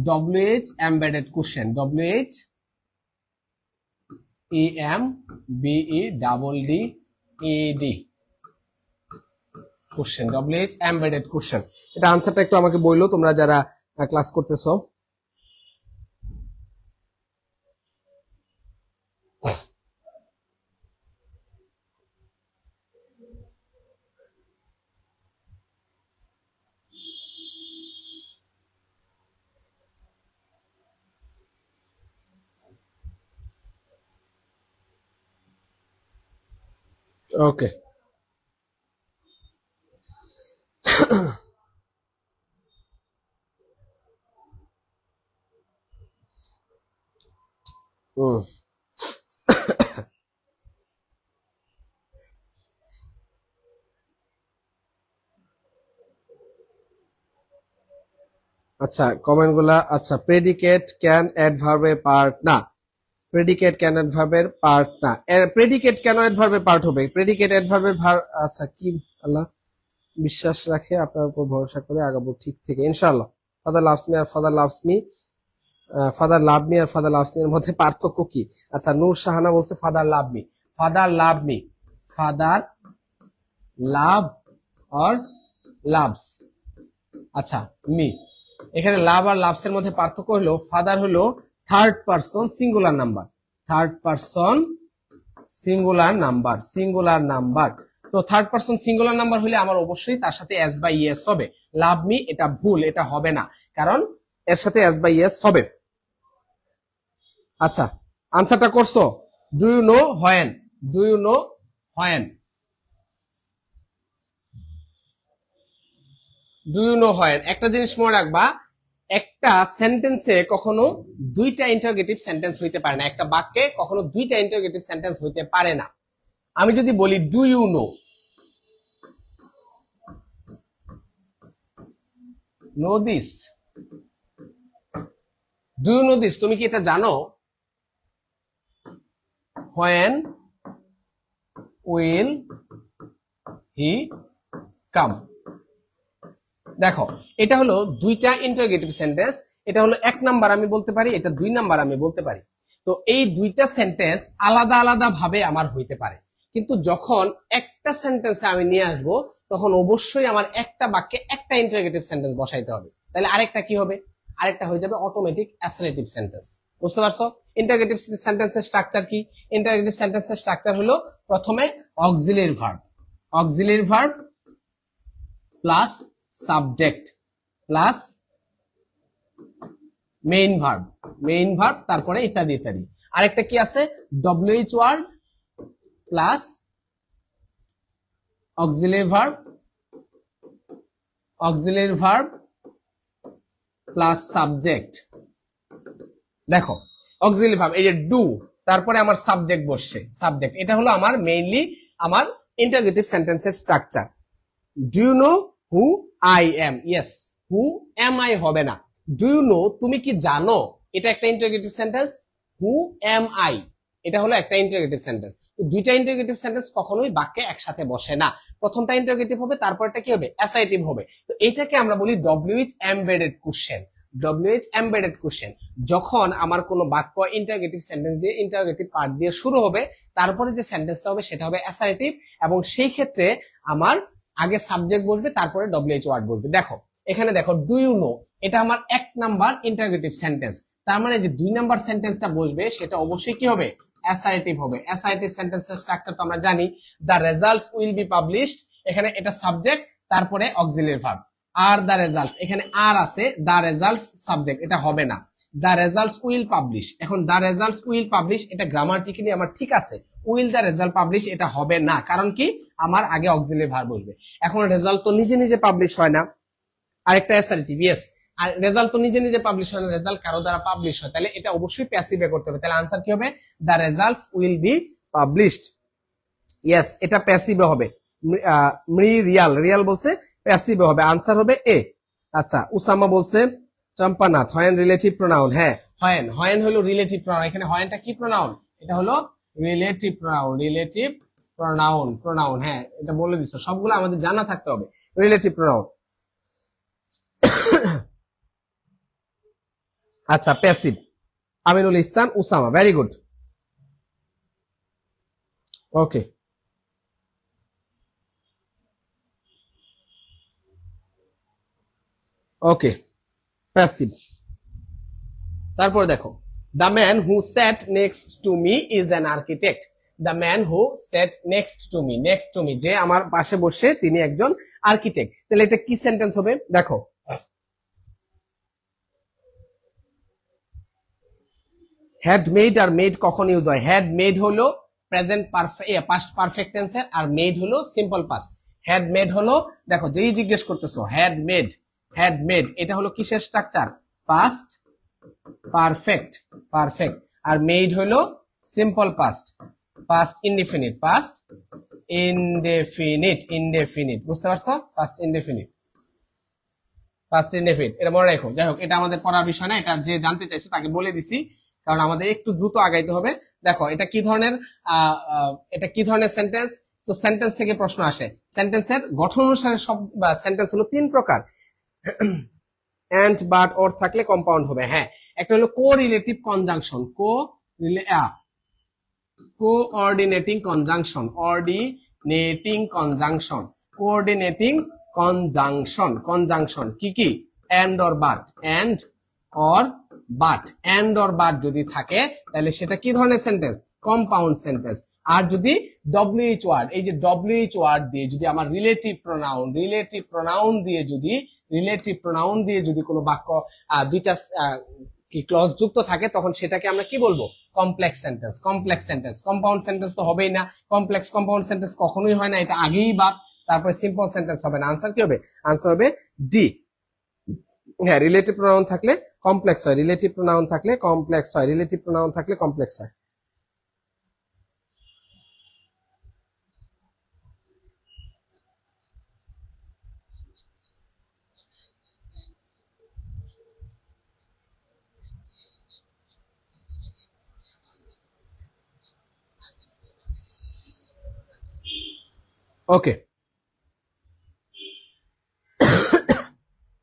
WH embedded question, WH EMBEDD question, WH embedded question. এটা আনসারটা একটু আমাকে বললো তোমরা যারা ক্লাস করতেছো। ওকে, আচ্ছা কমেন্ট গুলা। আচ্ছা, প্রেডিকেট ক্যান অ্যাডভার্বের পার্ট না, প্রেডিকেট ক্যান অ্যাডভার্বের পার্ট না। প্রেডিকেট কেন অ্যাডভার্বের পার্ট হবে? প্রেডিকেট অ্যাডভার্বের ভার। আচ্ছা, কি আল্লাহ বিশ্বাস রাখে আপনার উপর ভরসা করে আগাবো ঠিক থেকে ইনশাআল্লাহ। ফাদার লাভস মি আর father loves me, father love me আর ফাদার লাভস মি এর মধ্যে পার্থক্য কি? আচ্ছা, নূর শাহানা বলছে father love me, father love me, father love or loves. আচ্ছা, মি, এখানে লাভ আর লাভস এর মধ্যে পার্থক্য হলো ফাদার হলো third person singular number, third person singular number, singular number. তো থার্ড পারসন সিঙ্গুলার নাম্বার হলে আমার অবশ্যই তার সাথে এস বা ইএস হবে, লাভ মি, এটা ভুল, এটা হবে না, কারণ এর সাথে এস বাই এস হবে। আচ্ছা, আনসারটা করছো? Do you know when, do you know when, do you know when. একটা জিনিস মনে রাখবা, একটা সেন্টেন্সে কখনো দুইটা ইন্টারোগেটিভ সেন্টেন্স হইতে পারে না, একটা বাক্যে কখনো দুইটা ইন্টারোগেটিভ সেন্টেন্স হইতে পারে না। আমি যদি বলি do you know, know this, do you know this, তুমি কি এটা জানো? When will he come. দেখো, এটা হলো দুইটা ইন্টারোগেটিভ সেন্টেন্স, এটা হলো 1 নাম্বার আমি বলতে পারি, এটা 2 নাম্বার আমি বলতে পারি। তো এই দুইটা সেন্টেন্স আলাদা আলাদা ভাবে আমার হইতে পারে, কিন্তু যখন একটা সেন্টেন্সে আমি নিয়ে আসবো তখন অবশ্যই আমার একটা বাক্যে একটা ইন্টারোগেটিভ সেন্টেন্স বসাইতে হবে, তাহলে আরেকটা কি হবে? আরেকটা হয়ে যাবে অটোমেটিক অ্যাসার্টিভ সেন্টেন্স। বুঝতে পারছো? ইন্টারোগেটিভ সেন্টেন্সের স্ট্রাকচার কি? ইন্টারোগেটিভ সেন্টেন্সের স্ট্রাকচার হলো প্রথমে auxiliary verb, auxiliary verb plus subject plus main verb, main verb, তারপরে ইত্যাদি ইত্যাদি। আরেকটা কি আছে? WH word plus auxiliary verb, auxiliary verb plus subject. দেখো, অক্সিলিয়ারি ভার্ব, এই যে ডু, তারপরে আমার সাবজেক্ট বসছে, সাবজেক্ট, এটা হলো আমার মেইনলি আমার ইন্টারোগেটিভ সেন্টেন্সের structure. Do you know who I am? Yes, who am I হবে না, ডু ইউ নো, তুমি কি জানো, এটা একটা interrogative sentence. Who am I, এটা হলো একটা ইন্টারোগেটিভ সেন্টেন্স। তো দুইটা ইন্টারোগেটিভ সেন্টেন্স কখনোই বাক্যে একসাথে বসে না, প্রথমটা ইন্টারোগেটিভ হবে, তারপরটা কি হবে? অ্যাসার্টিভ হবে। তো এইটাকে আমরা বলি WH embedded question, WH embedded question. যখন আমার কোনো বাক্য ইন্টারোগেটিভ সেন্টেন্স দিয়ে, ইন্টারোগেটিভ পার্ট দিয়ে শুরু হবে, তারপরে যে সেন্টেন্সটা হবে সেটা হবে অ্যাসার্টিভ, এবং সেই ক্ষেত্রে আমার আগে সাবজেক্ট বসবে, তারপরে ডব্লিউএইচ ওয়ার্ড বসবে। দেখো এখানে দেখো, ডু ইউ নো, এটা আমার 1 নাম্বার ইন্টারোগেটিভ সেন্টেন্স, তার মানে যে 2 নাম্বার সেন্টেন্সটা বসবে সেটা অবশ্যই কি হবে? অ্যাসার্টিভ হবে। অ্যাসার্টিভ সেন্টেন্সের স্ট্রাকচার তো আমরা জানি, the results will be published, এখানে এটা সাবজেক্ট, তারপরে auxiliary verb. Are the results, এখানে আর আছে, দ্য রেজাল্টস সাবজেক্ট, এটা হবে না। দ্য রেজাল্টস উইল পাবলিশ, এখন দ্য রেজাল্টস উইল পাবলিশ, এটা গ্রামাটিক্যালি আমার ঠিক আছে, উইল দ্য রেজাল্ট পাবলিশ এটা হবে না, কারণ কি? আমার আগে অক্সিলিয়ারি ভার্ব বসবে। এখন রেজাল্ট তো নিজে নিজে পাবলিশ হয় না, আরেকটা অ্যাসার্টিভ, ইয়েস, আর রেজাল্ট তো নিজে নিজে পাবলিশ হয় না, রেজাল্ট কারো দ্বারা পাবলিশ হয়, তাহলে এটা অবশ্যই প্যাসিভে করতে হবে। তাহলে আনসার কি হবে? The results will be published. Yes, এটা প্যাসিভে হবে। রিয়াল, রিয়াল বলছে প্যাসিভে হবে, আনসার হবে এ। আচ্ছা, উসামা বলছে চম্পানাথ, হয়েন রিলেটিভ প্রোনাউন। হ্যাঁ, হয়েন, হয়েন হলো রিলেটিভ প্রোনাউন। এখানে হয়েনটা কি প্রোনাউন? এটা হলো relative pronoun, relative pronoun, pronoun. হ্যাঁ, এটা বলে দিছো, সবগুলো আমাদের জানা থাকতে হবে, রিলেটিভ প্রোনাউন। আচ্ছা, প্যাসিভ, আমিনুল ইহসান, উসামা, ভেরি গুড। ওকে, ওকে, প্যাসিভ। তারপর দেখো, the man who set next to me is an architect. The man who set next to me, next to me, যে আমার পাশে বসে তিনি একজন আর্কিটেক্ট। তাহলে এটা কি সেন্টেন্স হবে? দেখো, হ্যাড মেড আর মেড কখন ইউজ হয়? হ্যাড মেড হলো প্রেজেন্ট পাস্ট পারফেক্ট টেন্সের, আর মেড হলো সিম্পল পাস্ট। হ্যাড মেড হলো, দেখো যেই জিজ্ঞেস করতেছো, হ্যাড মেড, হ্যাড মেড, এটা হলো কিসের স্ট্রাকচার? Past perfect, perfect. আর মেড হলো simple past, past indefinite, past indefinite, indefinite. বুঝতে পারছো? পাস্ট ইনডেফিনিট, পাস্ট ইনডেফিনিট, এটা মনে রাখো। যাই হোক, এটা আমাদের পড়ার বিষয় না, এটা যে জানতে চাইছো তাকে বলে দিছি, কারণ আমাদের একটু দ্রুত আগাইতে হবে। দেখো, এটা কি ধরনের এটা কি ধরনের সেন্টেন্স? তো সেন্টেন্স থেকে প্রশ্ন আসে। সেন্টেন্সের গঠন অনুসারে সব সেন্টেন্স হলো 3 প্রকার। এন্ড, বাট, অর থাকলে কম্পাউন্ড হবে। হ্যাঁ, একটা হলো correlative conjunction, coordinating conjunction, ordinating conjunction, coordinating conjunction, conjunction কি কি? And or but, and or but, and or but যদি থাকে তাহলে সেটা কি ধরনের সেন্টেন্স? Compound sentence. আর যদি ডব্লিউএইচ ওয়ার্ড, এই যে ডব্লিউএইচ ওয়ার্ড দিয়ে যদি আমার রিলেটিভ প্রোনাউন, রিলেটিভ প্রোনাউন দিয়ে যদি রিলেটিভ প্রোনাউন দিয়ে যদি কোনো বাক্য দুইটা কি ক্লজ যুক্ত থাকে তখন সেটাকে আমরা কি বলবো? Complex sentence. Complex sentence, compound sentence তো হবেই না, কমপ্লেক্স কম্পাউন্ড সেন্টেন্স কখনোই হয় না, এটা আগেই বাদ। তারপরে সিম্পল সেন্টেন্স হবে না, আনসার কি হবে? আনসার হবে ডি। হ্যাঁ, রিলেটিভ প্রোনাউন থাকলে কমপ্লেক্স হয়, রিলেটিভ প্রোনাউন থাকলে কমপ্লেক্স হয়, রিলেটিভ প্রোনাউন থাকলে কমপ্লেক্স হয়। ওকে,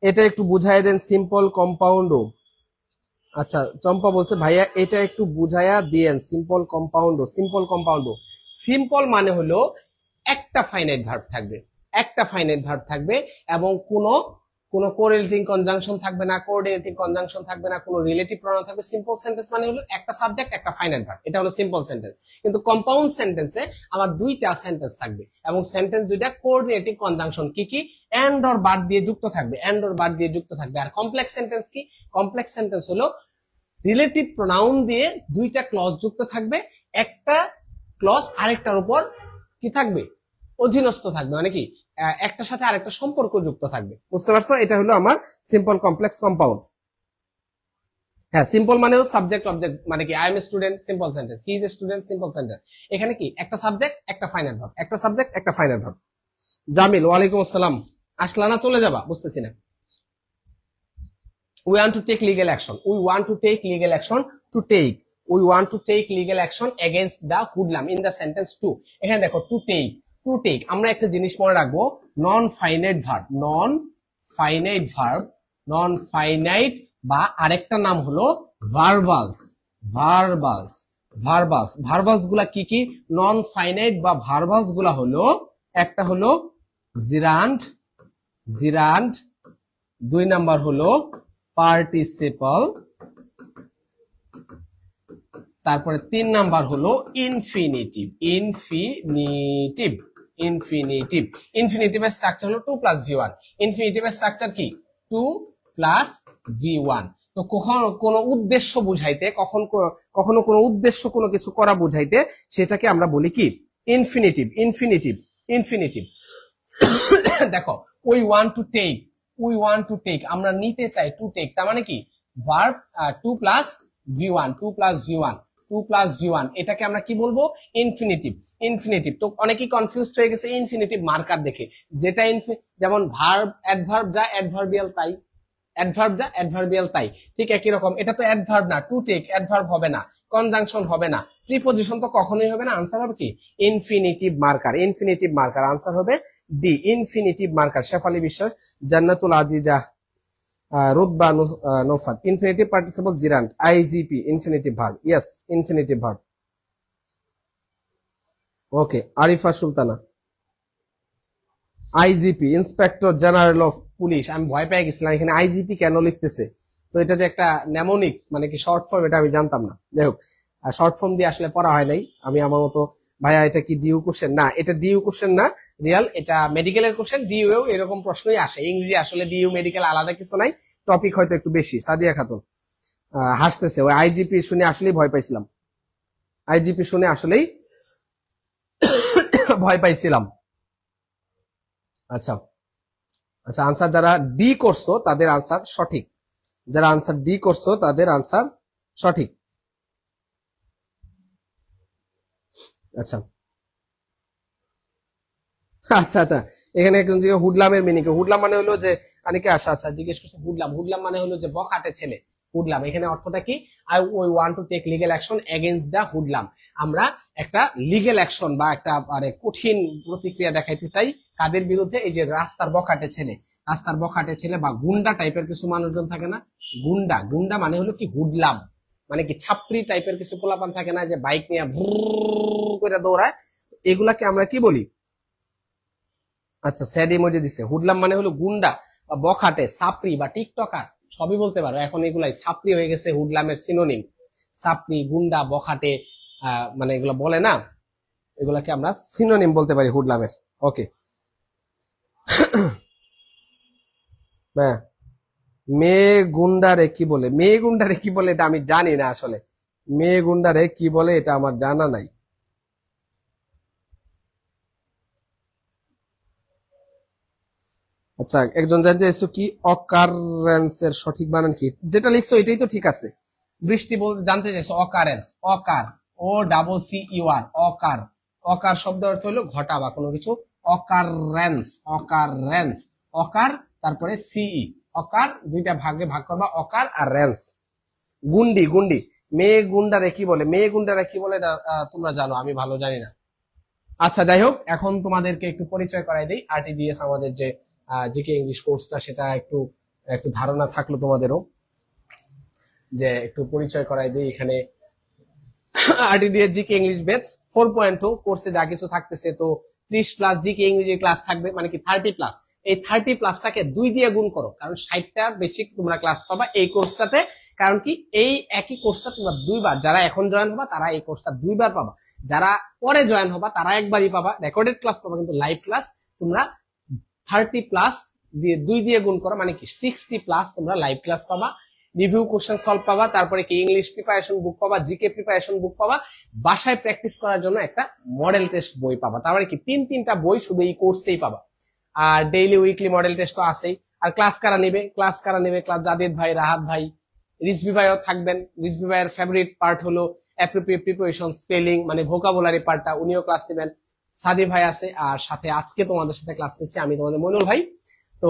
এটা একটু বুঝাই দেন, সিম্পল কম্পাউন্ডও। আচ্ছা, চম্পা বলছে ভাইয়া এটা একটু বুঝাইয়া দিয়েন, সিম্পল কম্পাউন্ডও। সিম্পল কম্পাউন্ডও, সিম্পল মানে হলো একটা ফাইনাইট ভার্ব থাকবে, একটা ফাইনাইট ভার্ব থাকবে এবং কোনো কোনো কোরিলেটিং কনজাংশন থাকবে না, কোঅর্ডিনেটিং কনজাংশন থাকবে না, কোনো রিলেটিভ প্রোনাউন থাকবে। সিম্পল সেন্টেন্স মানে হলো একটা সাবজেক্ট একটা ফাইনাইট ভার্ব, এটা হলো সিম্পল সেন্টেন্স। কিন্তু কম্পাউন্ড সেন্টেন্সে আমার দুইটা সেন্টেন্স থাকবে এবং সেন্টেন্স দুইটা কোঅর্ডিনেটিং কনজাংশন কি কি? এন্ড অর বাদ দিয়ে যুক্ত থাকবে, এন্ড অর বাদ দিয়ে যুক্ত থাকবে। আর কমপ্লেক্স সেন্টেন্স কি? কমপ্লেক্স সেন্টেন্স হলো রিলেটিভ প্রোনাউন দিয়ে দুইটা ক্লজ যুক্ত থাকবে, একটা ক্লজ আরেকটার উপর কি থাকবে? অধীনস্থ থাকবে, মানে কি একটার সাথে আরেকটা সম্পর্ক যুক্ত থাকবে। বুঝতে পারছো? এটা হলো আমার সিম্পল কমপ্লেক্স কম্পাউন্ড। হ্যাঁ, সিম্পল মানে সাবজেক্ট অবজেক্ট, মানে কি I M a student, simple sentence. He is a student, simple sentence. এখানে কি একটা সাবজেক্ট একটা ফাইনাল ভার্ব, একটা সাবজেক্ট একটা ফাইনাল ভার্ব। জামিল, ওয়ালাইকুম আসসালাম। আসলা না চলে যাবা? বুঝতেছি না। We want to take legal action. We want to take legal action to take. We want to take legal action against the hoodlum in the sentence to. এখানে দেখো to take, to take আমরা একটা জিনিস মনে রাখবো, নন finite verb, নন finite verb, non finite বা আরেকটা নাম হলো ভার্বালস। ভার্বালস, ভার্বালস, ভার্বালস গুলা কি কি? নন ফাইনাইট বা ভার্বালস গুলা হলো, একটা হলো জিরান্ড, জিরান্ড, দুই নাম্বার হলো পার্টিসিপল, তারপরে তিন নাম্বার হলো ইনফিনিটিভ। ইনফিনিটিভ, ইনফিনিটিভ, ইনফিনিটিভের স্ট্রাকচার হলো 2 + v1। ইনফিনিটিভের স্ট্রাকচার কি? 2 + v1। তো কখনো কোনো উদ্দেশ্য বুঝাইতে, কখনো কোনো উদ্দেশ্য কোনো কিছু করা বুঝাইতে সেটাকে আমরা বলি কি? ইনফিনিটিভ। Infinitive, infinitive. দেখো, we want to take, we want to take আমরা নিতে চাই, টু টেক তার মানে কি? ভার্ব 2 + v1, 2 + v1, 2 + v1, এটাকে আমরা কি বলবো? ইনফিনিটিভ। ইনফিনিটিভ। তো অনেকেই কনফিউজড হয়ে গেছে ইনফিনিটিভ মার্কার দেখে, যেটা যেমন ভার্ব অ্যাডভার্ব যা অ্যাডভার্বিয়াল তাই, অ্যাডভার্ব যা অ্যাডভার্বিয়াল তাই, ঠিক একই রকম এটা তো অ্যাডভার্ব না, টু টেক অ্যাডভার্ব হবে না, কনজাংশন হবে না, প্রিপজিশন তো কখনোই হবে না। আনসার হবে কি? Infinitive marker. Infinitive marker, answer হবে D, infinitive marker. Shefali Biswas, Jannatul Aziza, Rutba Naufat. Infinitive participle gerund, IGP, infinitive verb. Yes, infinitive verb. Okay, Arifa Sultana, IGP, inspector general of police. আমি ভয় পেয়ে গেছিলাম এখানে আইজিপি কেন লিখতেছে, তো এটা যে একটা নেমোনিক মানে কি শর্ট ফর্ম, এটা আমি জানতাম না। যাই হোক, শর্ট ফর্ম দিয়ে আসলে পড়া হয় নাই আমি আমার মতো। ভাইয়া এটা কি ডিউ কোশ্চেন? না, এটা ডিউ কোশ্চেন না, রিয়াল এটা মেডিকেলের কোশ্চেন। ডিউ এও এরকম প্রশ্নই আসে, ইংরেজি আসলে ডিউ মেডিকেল আলাদা কিছু নাই, টপিক হয়তো একটু বেশি। সাদিয়া খাতুন হাসতেছে, ওই আইজিপি শুনে আসলেই ভয় পাইছিলাম, আইজিপি শুনে আসলেই ভয় পাইছিলাম। আচ্ছা আচ্ছা, আনসার যারা ডি করছো তাদের আনসার সঠিক, যারা আনসার ডি করছো তাদের আনসার সঠিক। আচ্ছা আচ্ছা আচ্ছা, এখানে একজন জিজ্ঞেস হুডলামের মিনিং, হুডলাম মানে হলো যে অনেকে আশা, আচ্ছা জিজ্ঞেস করছে হুডলাম, হুডলাম মানে হলো যে বখাটে ছেলে। হুডলাম এখানে অর্থটা কি? I want to take legal action against the hoodlum. আমরা একটা লিগ্যাল অ্যাকশন বা একটা মানে কঠিন প্রতিক্রিয়া দেখাইতে চাই কাদের বিরুদ্ধে? এই যে রাস্তার বখাটে ছেলে, রাস্তার বখাটে ছেলে বা গুন্ডা টাইপের কিছু মানুষজন থাকে না, গুন্ডা। গুন্ডা মানে হলো কি? হুডলাম মানে কি ছাপরি টাইপের কিছু পোলাপান থাকে না, যে বাইক নিয়ে ভুর করে দৌড়ায়, এগুলাকে আমরা কি বলি? আচ্ছা, স্যাড ইমোজি দিছে। হুডলাম মানে হলো গুন্ডা বা বখাটে, সাপরি বা টিকটকার, সবই বলতে পারো। এখন এগুলাই সাপরি হয়ে গেছে হুডলামের সিনোনিম। সাপরি, গুন্ডা, বখাটে, মানে এগুলো বলে না, এগুলাকে আমরা সিনোনিম বলতে পারি হুডলামের। ওকে, হ্যাঁ, মেয়ে গুন্ডারে কি বলে, মেয়ে গুন্ডারে কি বলে এটা আমি জানি না আসলে। মেয়ে গুন্ডারে কি বলে এটা আমার জানা নাই। আচ্ছা, একজন জানতে চাইছো কি অকারেন্সের সঠিক বানান কি? যেটা লিখছো এটাই তো ঠিক আছে। বৃষ্টি বলতে জানতে চাইছো occurrence, occur, O double C U R, occur. Occur শব্দ অর্থ হলো ঘটা বা কোনো কিছু। অকারেন্স, অকারেন্স, অকার তারপরে সিই, অকার দুইটা ভাগে ভাগ করবা, অকার আর রেন্স। গুন্ডি, গুন্ডি, মেয়ে গুন্ডারে কি বলে, মেয়ে গুন্ডারে কি বলে তোমরা জানো, আমি ভালো জানি না। আচ্ছা, যাই হোক, এখন তোমাদেরকে একটু পরিচয় করাই দিই। আরটিডিএস আমাদের যে জিকে ইংলিশ কোর্সটা, সেটা একটু একটু ধারণা থাকলো তোমাদেরও, যে একটু পরিচয় করাই দিই। এখানে আরটিডিএস জিকে ইংলিশ ব্যাচ 4.2 কোর্সে যা কিছু থাকতেছে, তো 30+ জিকে ইংরেজি ক্লাস থাকবে, মানে কি 30+। এই 30+টাকে 2 দিয়ে গুণ করো, কারণ 60টা বেশি তোমরা ক্লাস পাবা এই কোর্সটাতে। কারণ কি, এই একই কোর্সটা তোমরা 2বার, যারা এখন জয়েন হবা তারা এই কোর্সটা 2বার পাবা, যারা পরে জয়েন হবা তারা একবারই পাবা, রেকর্ডেড ক্লাস পাবা, কিন্তু লাইভ ক্লাস তোমরা 30+ দিয়ে 2 দিয়ে গুণ করো, মানে কি 60+ তোমরা লাইভ ক্লাস পাবা, রিভিউ কোশ্চেন সলভ পাবা, তারপরে কি ইংলিশ প্রিপারেশন বুক পাবা, জিকে প্রিপারেশন বুক পাবা, বাসায় প্র্যাকটিস করার জন্য একটা মডেল টেস্ট বই পাবা। তারপরে কি 3টা বই শুধু এই কোর্সেই পাবা। আর ডেইলি উইকলি মডেল টেস্ট তো আছেই। আর ক্লাস কারা নেবে, ক্লাস কারা নেবে, ক্লাস জাদিদ ভাই, রাহাত ভাই, রিজভি ভাইও থাকবেন। রিজভি ভাইয়ের ফেভারিট পার্ট হলো অ্যাপ্রোপ্রিয়েট প্রিপারেশন, স্পেলিং মানে ভোকাবুলারি পার্টটা, উনিও ক্লাস নেবেন। সাদি ভাই আছে, আর সাথে আজকে তোমাদের সাথে ক্লাস নিচ্ছি আমি, তোমাদের মইনুল ভাই। তো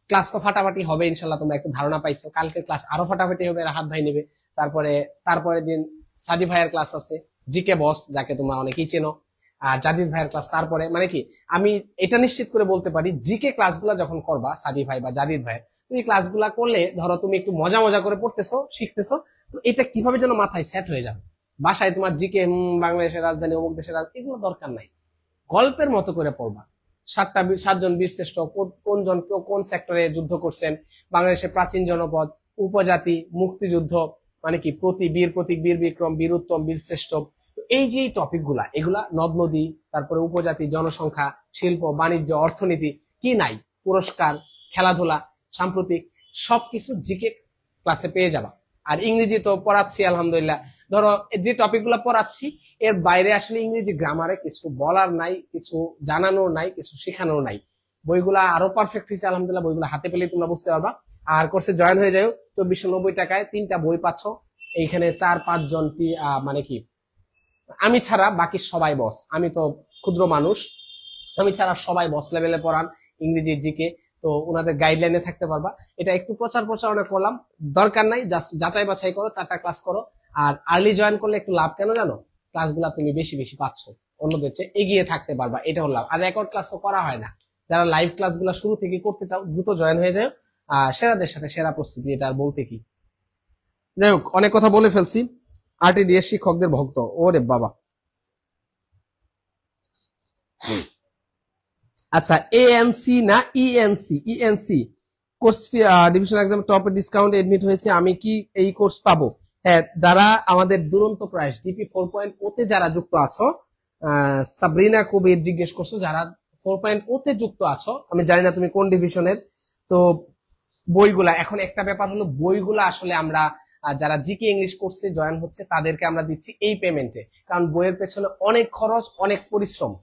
ক্লাস তো ফাটাফাটি হবে ইনশাল্লাহ, তোমরা একটু ধারণা পাইছো। কালকে ক্লাস আরো ফাটাফাটি হবে, রাহাত ভাই নেবে। তারপরে তারপরে দিন সাদি ভাইয়ের ক্লাস আছে, জিকে বস, যাকে তোমরা অনেকেই চেনো। আর জাদিদ ভাইয়ের ক্লাস তারপরে, মানে কি আমি এটা নিশ্চিত করে বলতে পারি, জিকে ক্লাসগুলো যখন করবা সাদি ভাই বা জাদিদ ভাই, তুমি ক্লাসগুলা করলে ধরো তুমি একটু মজা মজা করে পড়তেছো, শিখতেছো, তো এটা কিভাবে যেন মাথায় সেট হয়ে যাবে। বাসায় তোমার জিকে বাংলাদেশের রাজধানী, অমুক দেশের রাজধানী, এগুলো দরকার নাই। গল্পের মতো করে পড়বা। 7জন বীরশ্রেষ্ঠ কোনজন কোন সেক্টরে যুদ্ধ করছেন, বাংলাদেশের প্রাচীন জনপদ, উপজাতি, মুক্তিযুদ্ধ, মানে কি বীর প্রতীক, বীর বিক্রম, বীর উত্তম, বীর শ্রেষ্ঠ, এই যে টপিক গুলা, এগুলা নদ নদী, তারপরে উপজাতি, জনসংখ্যা, শিল্প, বাণিজ্য, অর্থনীতি, কি নাই, পুরস্কার, খেলাধুলা, সাম্প্রতিক, সবকিছু জিকে ক্লাসে পেয়ে যাবা। আর ইংরেজি তো পড়াচ্ছি আলহামদুলিল্লাহ। ধরো যে টপিক গুলা পড়াচ্ছি, এর বাইরে আসলে ইংরেজি গ্রামারে কিছু বলার নাই, কিছু জানানোর নাই, কিছু শেখানোর নাই। বইগুলা আরো পারফেক্ট হয়েছে আলহামদুলিল্লাহ, বইগুলা হাতে পেলে তোমরা বুঝতে পারবা। আর কোর্সে জয়েন হয়ে যাও, 2490 টাকায় 3টা বই পাচ্ছ। এইখানে 4-5 জন মানে কি আমি ছাড়া বাকি সবাই বস, আমি তো ক্ষুদ্র মানুষ, আমি ছাড়া সবাই বস লেভেলে পড়ান ইংরেজি জিকে। তো ওনাদের গাইডলাইনে থাকতে পারবা। এটা একটু প্রচারণা করলাম, দরকার নাই, জাস্ট যাচাই বাছাই করো, 4টা ক্লাস করো। আর আর্লি জয়েন করলে একটু লাভ কেন জানো, ক্লাসগুলা তুমি বেশি বেশি পাচ্ছ, অন্যদের চেয়ে এগিয়ে থাকতে পারবা, এটা হলো লাভ। আর রেকর্ড ক্লাস তো করা হয় না, যারা লাইভ ক্লাসগুলো শুরু থেকে করতে চাও দ্রুত জয়েন হয়ে যায়। সেরাদের সাথে সেরা প্রস্তুতি, এটা আর বলতে কি। যাই হোক, অনেক কথা বলে ফেলছি। আরটিডিএস শিক্ষকদের ভক্ত, ওরে বাবা। আচ্ছা, এএনসি না ENC? ENC course fee, divisional exam টপে ডিসকাউন্ট এডমিট হয়েছে, আমি কি এই কোর্স পাবো? হ্যাঁ, যারা আমাদের দুরন্ত প্রয়াস ডিপি 4.0 তে যারা যুক্ত আছো, সাবরিনা কবির জিজ্ঞেস করছো, যারা 4.0 তে যুক্ত আছো, আমি জানি না তুমি কোন ডিভিশনের। তো বইগুলা, এখন একটা ব্যাপার হলো, বইগুলা আসলে আমরা যারা জিকে ইংলিশ কোর্সে জয়েন হচ্ছে তাদেরকে আমরা দিচ্ছি এই পেমেন্টে, কারণ বইয়ের পেছনে অনেক খরচ, অনেক পরিশ্রম।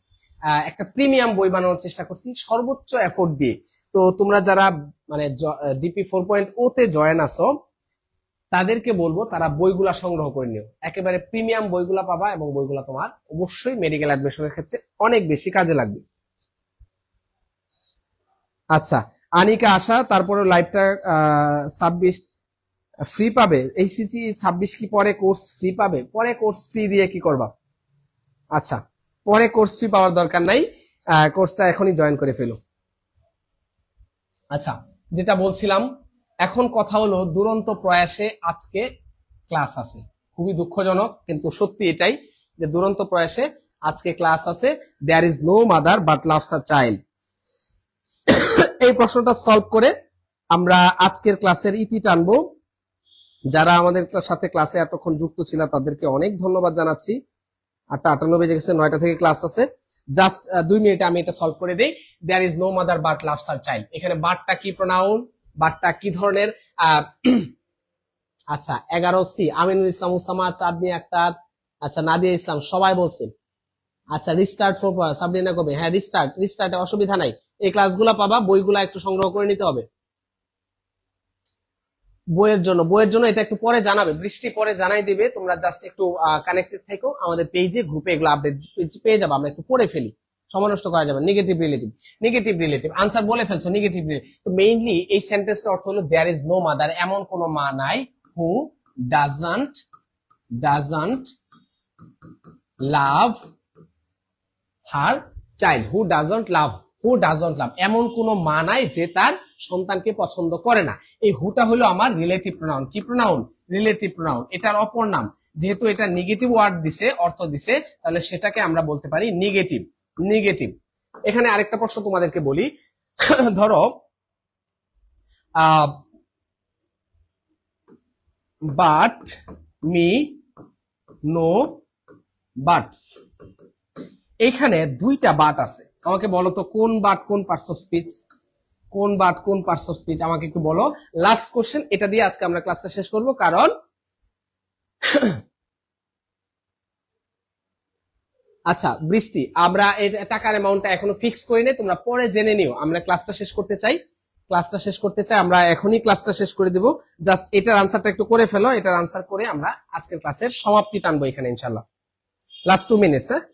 একটা প্রিমিয়াম বই বানানোর চেষ্টা করছি সর্বোচ্চ এফোর্ট দিয়ে। তো তোমরা যারা মানে ডিপি 4.0 তে জয়েন আসো, তাদেরকে বলবো তারা বইগুলা সংগ্রহ করে নিও, একেবারে প্রিমিয়াম বইগুলা পাবা, এবং বইগুলা তোমার অবশ্যই মেডিকেল অ্যাডমিশনের ক্ষেত্রে অনেক বেশি কাজে লাগবে। আচ্ছা, আনিকা আশা, তারপরে লাইভটা 26 ফ্রি পাবে, এইচএসসি 26 কি পরে কোর্স ফ্রি পাবে? পরে কোর্স ফ্রি দিয়ে কি করবা? আচ্ছা, পরে কোর্স ফি পাওয়ার দরকার নাই, কোর্সটা এখনই জয়েন করে ফেলো। আচ্ছা, যেটা বলছিলাম, এখন কথা হলো দুরন্ত প্রয়াসে আজকে ক্লাস আছে, খুবই দুঃখজনক কিন্তু সত্যি এটাই, যে দুরন্ত প্রয়াসে আজকে ক্লাস আছে। There is no mother but loves a child. এই প্রশ্নটা সলভ করে আমরা আজকের ক্লাসের ইতি টানবো। যারা আমাদের সাথে ক্লাসে এতক্ষণ যুক্ত ছিল তাদেরকে অনেক ধন্যবাদ জানাচ্ছি। 8:58 বেজে গেছে, 9টা থেকে ক্লাস আছে। জাস্ট 2 মিনিটে আমি এটা সলভ করে দেই। There is no mother but loves her child, এখানে বাটটা কি প্রনাউন, বাটটা কি ধরনের। আচ্ছা 11C আমিনুল ইসলাম, উসামা, চাঁদনি আক্তার, আচ্ছা নাদিয়া ইসলাম সবাই বলছেন। আচ্ছা রিস্টার্ট ফর সাবরিনা কবে, হ্যাঁ রিস্টার্টে অসুবিধা নাই। এই ক্লাসগুলো পাবা, বইগুলা একটু সংগ্রহ করে নিতে হবে বইয়ের জন্য এটা একটু পরে জানাবে, বৃষ্টি পরে জানাই দিবে, তোমরা জাস্ট একটু কানেক্টেড থেকো আমাদের পেজে, গ্রুপে এগুলো আপডেট পেয়ে যাবে। আমরা একটু পড়ে ফেলি, সময় নষ্ট করা যাবে। নেগেটিভ আনসার বলে ফেলছো, নেগেটিভ রিলেটিভ। তো মেইনলি এই সেন্টেন্সটার অর্থ হলো দেয়ার ইজ নো মাদার, এমন কোনো মা নাই, who doesn't love her child, who doesn't love, এমন কোন মা নাই যে তার সন্তানকে পছন্দ করে না। এই হুটা হলো আমার রিলেটিভ প্রোনাউন। কি প্রোনাউন? Relative pronoun. এটার অপর নাম, যেহেতু এটা নেগেটিভ ওয়ার্ড দিছে, অর্থ দিছে, তাহলে সেটাকে আমরা বলতে পারি নেগেটিভ। এখানে আরেকটা প্রশ্ন তোমাদেরকে বলি, ধরো বাট মি নো বাটস, এখানে দুইটা বাট আছে, আমাকে বলো তো কোন বাট কোন পার্টস অফ স্পিচ, আমাকে একটু বলো। লাস্ট কোশ্চেন, এটা দিয়ে আজকে আমরা ক্লাসটা শেষ করব, কারণ আচ্ছা বৃষ্টি, আমরা টাকার অ্যামাউন্টটা এখনো ফিক্স করি নাই, তোমরা পরে জেনে নিও। আমরা ক্লাসটা শেষ করতে চাই, আমরা এখনই ক্লাসটা শেষ করে দিব। জাস্ট এটার আনসারটা একটু করে ফেলো, এটার আনসার করে আমরা আজকের ক্লাসের সমাপ্তি টানবো এখানে ইনশাল্লাহ। Last 2 minutes. হ্যাঁ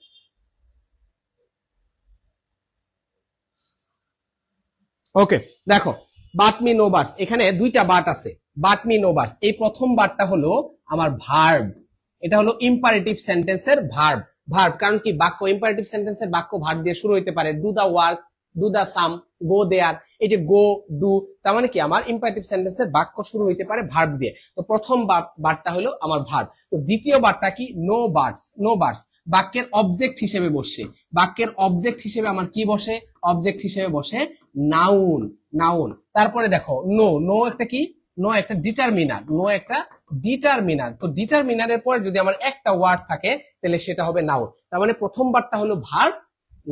ওকে, দেখো বাট মি নো বাটস, এখানে দুইটা বাট আছে, বাট মি নো বাটস। এই প্রথম বাটটা হলো আমার ভার্ব, এটা হলো ইম্পারেটিভ সেন্টেন্সের ভার্ব। কারণ কি, বাক্য ইম্পারেটিভ সেন্টেন্সের বাক্য ভার্ব দিয়ে শুরু হইতে পারে। Do the work, do the sum, go there, এই যে গো ডু, তার মানে কি আমার ইম্পারেটিভ সেন্টেন্সের বাক্য শুরু হইতে পারে ভার্ব দিয়ে। তো প্রথম বাটটা হলো আমার ভার্ব। তো দ্বিতীয় বাটটা কি? নো বাটস, বাক্যের অবজেক্ট হিসেবে বসে, আমার কি বসে? অবজেক্ট হিসেবে বসে নাউন। তারপরে দেখো নো একটা কি? একটা ডিটারমিনার, তো ডিটারমিনারের পরে যদি আমার একটা ওয়ার্ড থাকে তাহলে সেটা হবে নাউন। তার মানে প্রথম বারটা হলো ভার্ব,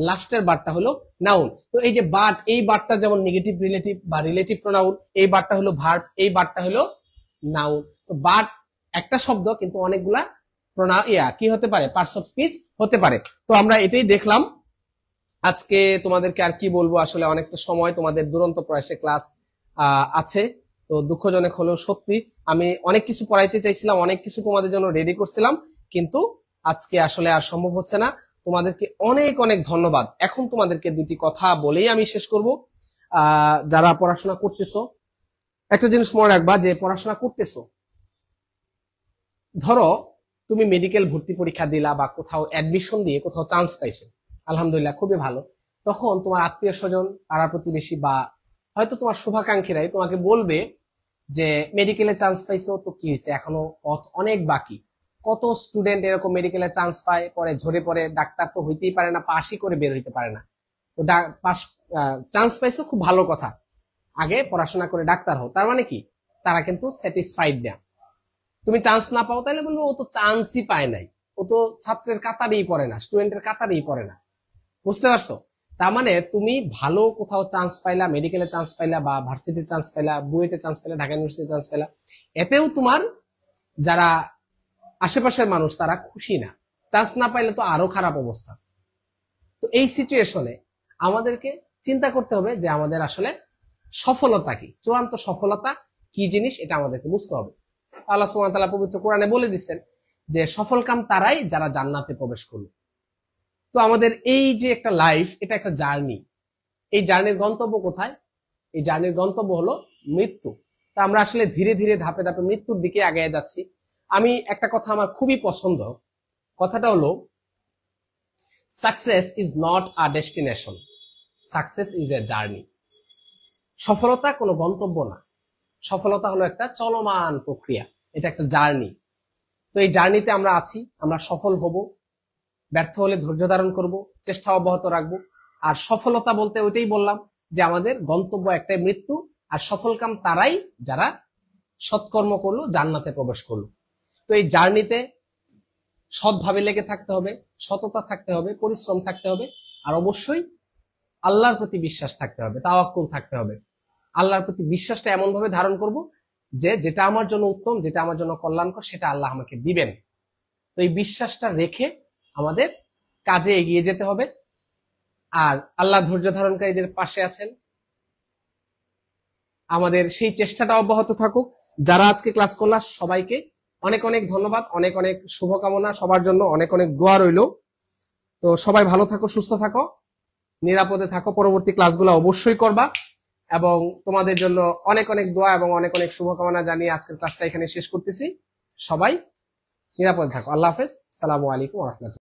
লাস্টের বারটা হলো নাউন। তো এই যে বাট, এই বারটা যেমন নেগেটিভ রিলেটিভ বা রিলেটিভ প্রোনাউন, এই বারটা হলো ভার্ব, এই বারটা হলো নাউন। তো বাট একটা শব্দ কিন্তু অনেকগুলা কি হতে পারে? পার্টস অফ স্পিচ হতে পারে। তো আমরা এটাই দেখলাম আজকে। তোমাদেরকে আর কি বলবো, আসলে অনেকটা সময় তোমাদের দুরন্ত প্রয়াসে ক্লাস আছে, তো দুঃখজনক হলেও সত্যি। আমি অনেক কিছু পড়াইতে চাইছিলাম, অনেক কিছু তোমাদের জন্য রেডি করছিলাম, কিন্তু আজকে আসলে আর সম্ভব হচ্ছে না। তোমাদেরকে অনেক অনেক ধন্যবাদ। এখন তোমাদেরকে দুটি কথা বলেই আমি শেষ করব। যারা পড়াশোনা করতেছো, একটা জিনিস মনে রাখবা, যে পড়াশোনা করতেছো, ধরো তুমি মেডিকেল ভর্তি পরীক্ষা দিলা বা কোথাও অ্যাডমিশন দিয়ে কোথাও চান্স পাইছো, আলহামদুলিল্লাহ, খুবই ভালো। তখন তোমার আত্মীয় স্বজন, পাড়া প্রতিবেশী বা হয়তো তোমার শুভাকাঙ্ক্ষীরাই তোমাকে বলবে যে মেডিকেলে চান্স পাইছো, তো কি হয়েছে, এখনো পথ অনেক বাকি। কত স্টুডেন্ট এরকম মেডিকেলে চান্স পায়, পরে ঝরে পড়ে, ডাক্তার তো হইতেই পারে না, পাশই করে বের হইতে পারে না। তো পাস চান্স পাইছো, খুব ভালো কথা, আগে পড়াশোনা করে ডাক্তার হও। তার মানে কি, তারা কিন্তু স্যাটিসফাইড না। তুমি চান্স না পাও, তাহলে বলবো ও তো চান্সই পায় নাই, ও তো ছাত্রের কাতারেই পড়ে না, স্টুডেন্টের কাতারেই পড়ে না। বুঝতে পারছো? তার মানে তুমি ভালো কোথাও চান্স পাইলা, মেডিকেলে চান্স পাইলা বা ভার্সিটির চান্স পাইলা, বুয়েটে চান্স পাইলা, ঢাকা ইউনিভার্সিটি চান্স পাইলা, এতেও তোমার যারা আশেপাশের মানুষ তারা খুশি না। চান্স না পাইলে তো আরো খারাপ অবস্থা। তো এই সিচুয়েশনে আমাদেরকে চিন্তা করতে হবে যে আমাদের আসলে সফলতা কি, চূড়ান্ত সফলতা কি জিনিস, এটা আমাদেরকে বুঝতে হবে। আল্লাহ সুবহানাহু ওয়া তাআলা পবিত্র কোরআনে বলে দিচ্ছেন যে সফলকাম তারাই যারা জান্নাতে প্রবেশ করবে। তো আমাদের এই যে একটা লাইফ, এটা একটা জার্নি। এই জার্নির গন্তব্য কোথায়? এই জার্নির গন্তব্য হলো মৃত্যু। তা আমরা আসলে ধীরে ধীরে ধাপে ধাপে মৃত্যুর দিকে আগে যাচ্ছি। আমি একটা কথা আমার খুবই পছন্দ, কথাটা হলো success is not a destination, success is a journey. সফলতা কোনো গন্তব্য না, সফলতা হলো একটা চলমান প্রক্রিয়া, এটা একটা জার্নি। তো এই জার্নিতে আমরা আছি, আমরা সফল হব, ব্যর্থ হলে ধৈর্য ধারণ করব, চেষ্টা অব্যাহত রাখবো। আর সফলতা বলতে ওইটাই বললাম যে আমাদের গন্তব্য একটাই, মৃত্যু। আর সফলকাম তারাই যারা সৎকর্ম করলো, জান্নাতে প্রবেশ করলো। তো এই জার্নিতে সৎভাবে লেগে থাকতে হবে, সততা থাকতে হবে, পরিশ্রম থাকতে হবে, আর অবশ্যই আল্লাহর প্রতি বিশ্বাস থাকতে হবে, তাওয়াক্কুল থাকতে হবে। আল্লাহর প্রতি বিশ্বাসটা এমন ভাবে ধারণ করব যে যেটা আমার জন্য উত্তম, যেটা আমার জন্য কল্যাণকর, সেটা আল্লাহ আমাকে দিবেন। তো এই বিশ্বাসটা রেখে আমাদের কাজে এগিয়ে যেতে হবে। আর আল্লাহ ধৈর্য ধারণকারীদের পাশে আছেন, আমাদের সেই চেষ্টাটা অব্যাহত থাকুক। যারা আজকে ক্লাস করলাম সবাইকে অনেক অনেক ধন্যবাদ, অনেক অনেক শুভকামনা, সবার জন্য অনেক অনেক দোয়া রইল। তো সবাই ভালো থাকো, সুস্থ থাকো, নিরাপদে থাকো, পরবর্তী ক্লাসগুলো অবশ্যই করবা, এবং তোমাদের জন্য অনেক অনেক দোয়া এবং অনেক অনেক শুভকামনা জানিয়ে আজকের ক্লাসটা এখানে শেষ করতেছি। সবাই নিরাপদে থাকো। আল্লাহ হাফেজ। আসসালামু আলাইকুম ওয়া রাহমাতুল্লাহ।